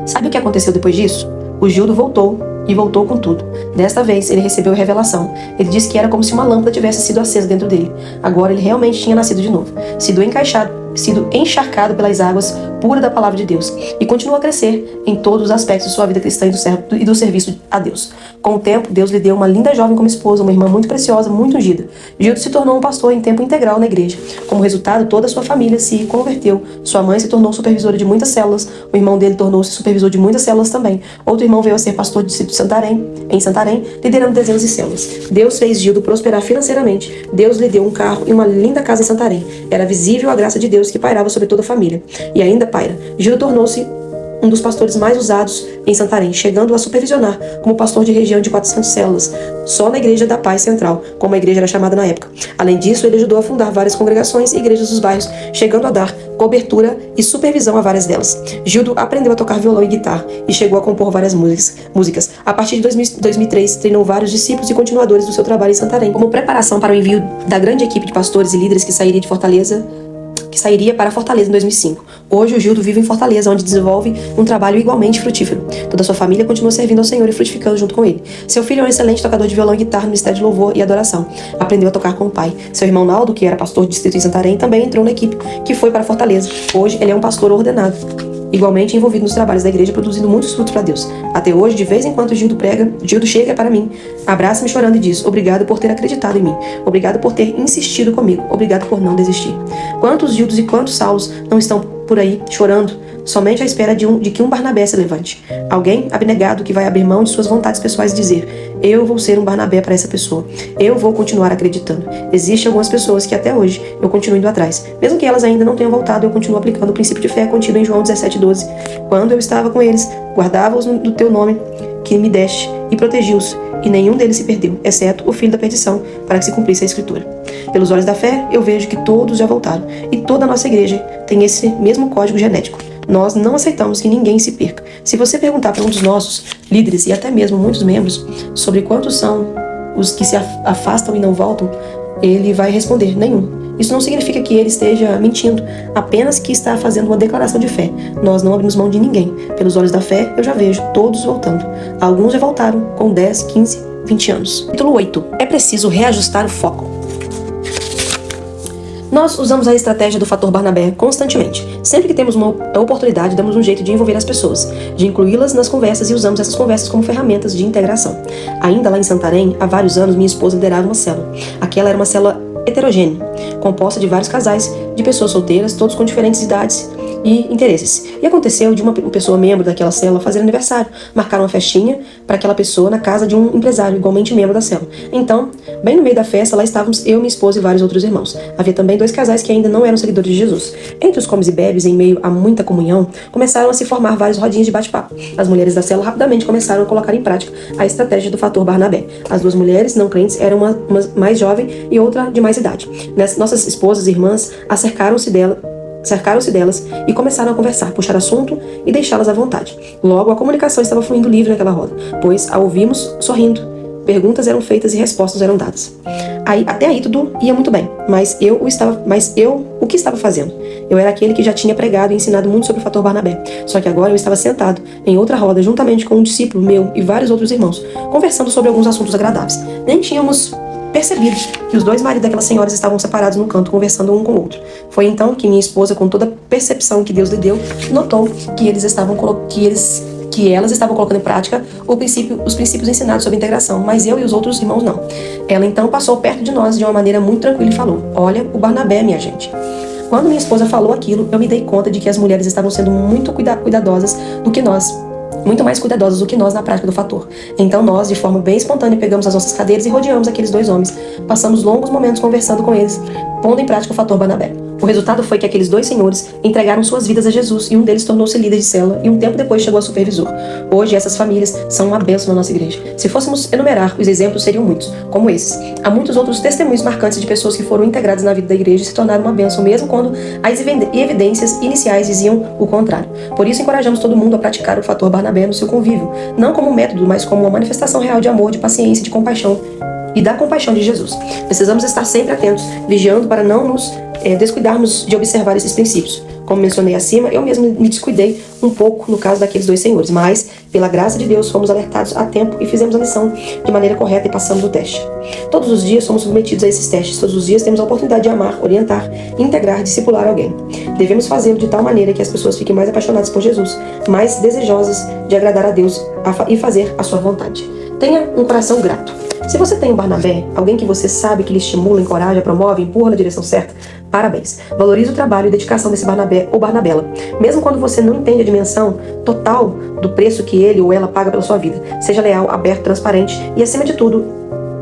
Sabe o que aconteceu depois disso? O Gildo voltou e voltou com tudo. Desta vez, ele recebeu a revelação. Ele disse que era como se uma lâmpada tivesse sido acesa dentro dele. Agora ele realmente tinha nascido de novo, sido encharcado pelas águas puras da palavra de Deus, e continuou a crescer em todos os aspectos de sua vida cristã e do serviço a Deus. Com o tempo, Deus lhe deu uma linda jovem como esposa, uma irmã muito preciosa, muito ungida. Gildo se tornou um pastor em tempo integral na igreja. Como resultado, toda a sua família se converteu. Sua mãe se tornou supervisora de muitas células, o irmão dele tornou-se supervisor de muitas células também. Outro irmão veio a ser pastor do distrito em Santarém, liderando dezenas de células. Deus fez Gildo prosperar financeiramente. Deus lhe deu um carro e uma linda casa em Santarém. Era visível a graça de Deus que pairava sobre toda a família. E ainda paira. Gildo tornou-se um dos pastores mais usados em Santarém, chegando a supervisionar como pastor de região de 400 células, só na Igreja da Paz Central, como a igreja era chamada na época. Além disso, ele ajudou a fundar várias congregações e igrejas dos bairros, chegando a dar cobertura e supervisão a várias delas. Gildo aprendeu a tocar violão e guitarra e chegou a compor várias músicas. A partir de 2003, treinou vários discípulos e continuadores do seu trabalho em Santarém, como preparação para o envio da grande equipe de pastores e líderes que sairia para Fortaleza em 2005. Hoje o Gildo vive em Fortaleza, onde desenvolve um trabalho igualmente frutífero. Toda a sua família continua servindo ao Senhor e frutificando junto com ele. Seu filho é um excelente tocador de violão e guitarra no Ministério de Louvor e Adoração. Aprendeu a tocar com o pai. Seu irmão Naldo, que era pastor de distrito em Santarém, também entrou na equipe que foi para Fortaleza. Hoje ele é um pastor ordenado, igualmente envolvido nos trabalhos da igreja, produzindo muitos frutos para Deus. Até hoje, de vez em quando Gildo prega, Gildo chega para mim, abraça-me chorando e diz: obrigado por ter acreditado em mim, obrigado por ter insistido comigo, obrigado por não desistir. Quantos Gildos e quantos Saulos não estão por aí chorando, somente à espera de que um Barnabé se levante? Alguém abnegado que vai abrir mão de suas vontades pessoais e dizer: eu vou ser um Barnabé para essa pessoa, eu vou continuar acreditando. Existem algumas pessoas que até hoje eu continuo indo atrás. Mesmo que elas ainda não tenham voltado, eu continuo aplicando o princípio de fé contido em João 17:12. Quando eu estava com eles, guardava-os do teu nome que me deste e protegi-os, e nenhum deles se perdeu, exceto o filho da perdição, para que se cumprisse a Escritura. Pelos olhos da fé, eu vejo que todos já voltaram, e toda a nossa igreja tem esse mesmo código genético. Nós não aceitamos que ninguém se perca. Se você perguntar para um dos nossos líderes, e até mesmo muitos membros, sobre quantos são os que se afastam e não voltam, ele vai responder: nenhum. Isso não significa que ele esteja mentindo, apenas que está fazendo uma declaração de fé. Nós não abrimos mão de ninguém. Pelos olhos da fé, eu já vejo todos voltando. Alguns já voltaram com 10, 15, 20 anos. Capítulo 8. É preciso reajustar o foco. Nós usamos a estratégia do fator Barnabé constantemente. Sempre que temos uma oportunidade, damos um jeito de envolver as pessoas, de incluí-las nas conversas, e usamos essas conversas como ferramentas de integração. Ainda lá em Santarém, há vários anos, minha esposa liderava uma célula. Aquela era uma célula heterogênea, composta de vários casais de pessoas solteiras, todos com diferentes idades e interesses. E aconteceu de uma pessoa membro daquela célula fazer aniversário, marcar uma festinha para aquela pessoa na casa de um empresário, igualmente membro da célula. Então, bem no meio da festa, lá estávamos eu, minha esposa e vários outros irmãos. Havia também 2 casais que ainda não eram seguidores de Jesus. Entre os comes e bebes, em meio a muita comunhão, começaram a se formar várias rodinhas de bate-papo. As mulheres da célula rapidamente começaram a colocar em prática a estratégia do fator Barnabé. As 2 mulheres não crentes eram uma mais jovem e outra de mais idade. Nossas esposas e irmãs cercaram-se delas e começaram a conversar, puxar assunto e deixá-las à vontade. Logo, a comunicação estava fluindo livre naquela roda, pois a ouvimos sorrindo. Perguntas eram feitas e respostas eram dadas. Até aí tudo ia muito bem, mas eu o que estava fazendo? Eu era aquele que já tinha pregado e ensinado muito sobre o fator Barnabé. Só que agora eu estava sentado em outra roda, juntamente com um discípulo meu e vários outros irmãos, conversando sobre alguns assuntos agradáveis. Nem tínhamos percebido que os 2 maridos daquelas senhoras estavam separados no canto, conversando um com o outro. Foi então que minha esposa, com toda a percepção que Deus lhe deu, notou que elas estavam colocando em prática os princípios ensinados sobre integração, mas eu e os outros irmãos não. Ela então passou perto de nós de uma maneira muito tranquila e falou: olha, o Barnabé, minha gente. Quando minha esposa falou aquilo, eu me dei conta de que as mulheres estavam sendo muito cuidadosas do que nós. Muito mais cuidadosos do que nós na prática do fator. Então nós, de forma bem espontânea, pegamos as nossas cadeiras e rodeamos aqueles 2 homens. Passamos longos momentos conversando com eles, pondo em prática o fator Barnabé. O resultado foi que aqueles 2 senhores entregaram suas vidas a Jesus e um deles tornou-se líder de célula e um tempo depois chegou a supervisor. Hoje essas famílias são uma bênção na nossa igreja. Se fôssemos enumerar, os exemplos seriam muitos, como esses. Há muitos outros testemunhos marcantes de pessoas que foram integradas na vida da igreja e se tornaram uma bênção, mesmo quando as evidências iniciais diziam o contrário. Por isso encorajamos todo mundo a praticar o fator Barnabé no seu convívio, não como método, mas como uma manifestação real de amor, de paciência, de compaixão e da compaixão de Jesus. Precisamos estar sempre atentos, vigiando para não nos descuidarmos de observar esses princípios. Como mencionei acima, eu mesmo me descuidei um pouco no caso daqueles 2 senhores, mas, pela graça de Deus, fomos alertados a tempo e fizemos a lição de maneira correta e passamos do teste. Todos os dias somos submetidos a esses testes, todos os dias temos a oportunidade de amar, orientar, integrar, discipular alguém. Devemos fazê-lo de tal maneira que as pessoas fiquem mais apaixonadas por Jesus, mais desejosas de agradar a Deus e fazer a sua vontade. Tenha um coração grato. Se você tem um Barnabé, alguém que você sabe que lhe estimula, encoraja, promove, empurra na direção certa, parabéns. Valorize o trabalho e dedicação desse Barnabé ou Barnabela, mesmo quando você não entende a dimensão total do preço que ele ou ela paga pela sua vida. Seja leal, aberto, transparente e, acima de tudo,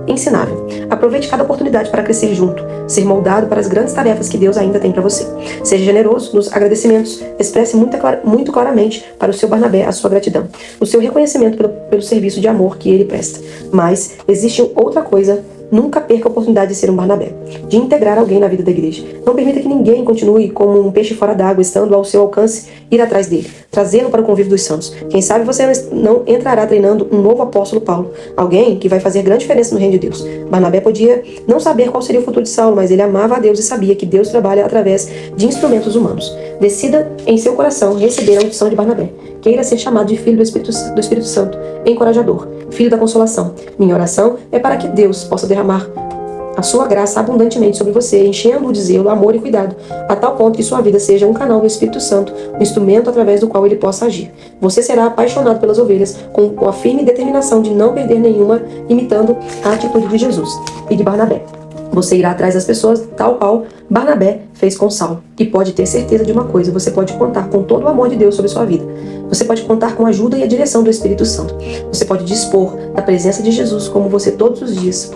ensinável. Aproveite cada oportunidade para crescer junto, ser moldado para as grandes tarefas que Deus ainda tem para você. Seja generoso nos agradecimentos, expresse muito claramente para o seu Barnabé a sua gratidão, o seu reconhecimento pelo serviço de amor que ele presta. Mas existe outra coisa. Nunca perca a oportunidade de ser um Barnabé, de integrar alguém na vida da igreja. Não permita que ninguém continue como um peixe fora d'água, estando ao seu alcance ir atrás dele, trazê-lo para o convívio dos santos. Quem sabe você não entrará treinando um novo apóstolo Paulo, alguém que vai fazer grande diferença no reino de Deus. Barnabé podia não saber qual seria o futuro de Saulo, mas ele amava a Deus e sabia que Deus trabalha através de instrumentos humanos. Decida em seu coração receber a unção de Barnabé. Queira ser chamado de filho do Espírito Santo, encorajador, filho da consolação. Minha oração é para que Deus possa derramar a sua graça abundantemente sobre você, enchendo-o de zelo, amor e cuidado, a tal ponto que sua vida seja um canal do Espírito Santo, um instrumento através do qual ele possa agir. Você será apaixonado pelas ovelhas, com a firme determinação de não perder nenhuma, imitando a atitude de Jesus e de Barnabé. Você irá atrás das pessoas, tal qual Barnabé fez com Saulo. E pode ter certeza de uma coisa, você pode contar com todo o amor de Deus sobre sua vida. Você pode contar com a ajuda e a direção do Espírito Santo. Você pode dispor da presença de Jesus como você todos os dias,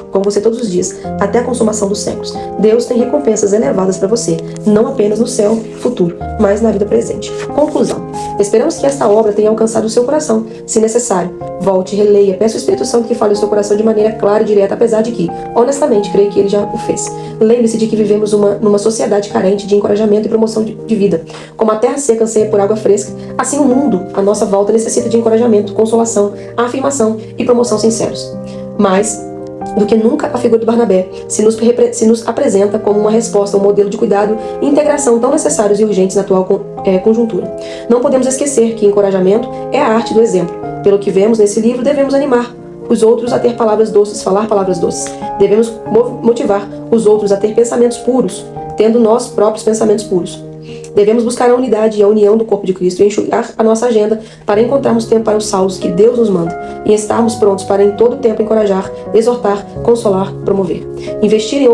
até a consumação dos séculos. Deus tem recompensas elevadas para você, não apenas no céu futuro, mas na vida presente. Conclusão. Esperamos que esta obra tenha alcançado o seu coração. Se necessário, volte, releia, peça ao Espírito Santo que fale ao seu coração de maneira clara e direta, apesar de que, honestamente, creio que ele já o fez. Lembre-se de que vivemos numa sociedade carente de encorajamento e promoção de vida. Como a terra seca anseia por água fresca, assim o mundo à nossa volta necessita de encorajamento, consolação, afirmação e promoção sinceros. Mais do que nunca, a figura do Barnabé se nos apresenta como uma resposta, um modelo de cuidado e integração tão necessários e urgentes na atual conjuntura. Não podemos esquecer que encorajamento é a arte do exemplo. Pelo que vemos nesse livro, devemos animar os outros a ter palavras doces, falar palavras doces. Devemos motivar os outros a ter pensamentos puros, tendo nós próprios pensamentos puros. Devemos buscar a unidade e a união do corpo de Cristo e enxugar a nossa agenda para encontrarmos tempo para os salvos que Deus nos manda e estarmos prontos para em todo tempo encorajar, exortar, consolar, promover. Investir em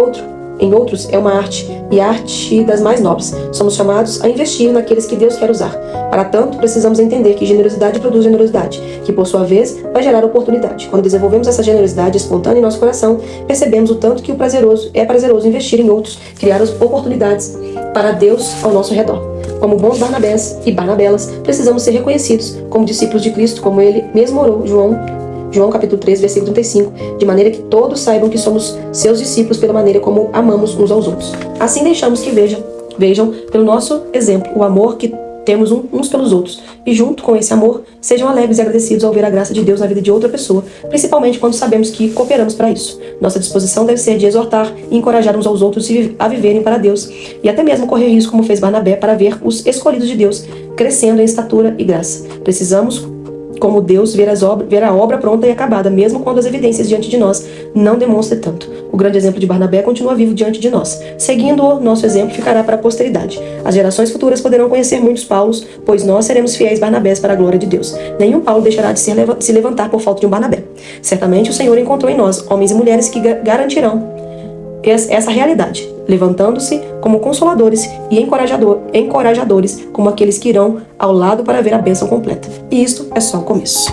outros é uma arte, e a arte das mais nobres. Somos chamados a investir naqueles que Deus quer usar. Para tanto, precisamos entender que generosidade produz generosidade, que por sua vez vai gerar oportunidade. Quando desenvolvemos essa generosidade espontânea em nosso coração, percebemos o tanto que é prazeroso investir em outros, criar as oportunidades para Deus ao nosso redor. Como bons Barnabés e Barnabelas, precisamos ser reconhecidos como discípulos de Cristo, como ele mesmo orou, João capítulo 3, versículo 35, de maneira que todos saibam que somos seus discípulos pela maneira como amamos uns aos outros. Assim deixamos que vejam pelo nosso exemplo o amor que temos uns pelos outros, e junto com esse amor, sejam alegres e agradecidos ao ver a graça de Deus na vida de outra pessoa, principalmente quando sabemos que cooperamos para isso. Nossa disposição deve ser de exortar e encorajar uns aos outros a viverem para Deus, e até mesmo correr risco como fez Barnabé para ver os escolhidos de Deus crescendo em estatura e graça. Precisamos, como Deus, ver a obra pronta e acabada, mesmo quando as evidências diante de nós não demonstrem tanto. O grande exemplo de Barnabé continua vivo diante de nós. Seguindo-o, nosso exemplo ficará para a posteridade. As gerações futuras poderão conhecer muitos Paulos, pois nós seremos fiéis Barnabés para a glória de Deus. Nenhum Paulo deixará de se levantar por falta de um Barnabé. Certamente o Senhor encontrou em nós homens e mulheres que garantirão essa realidade, levantando-se como consoladores e encorajadores, como aqueles que irão ao lado para ver a bênção completa. E isto é só o começo.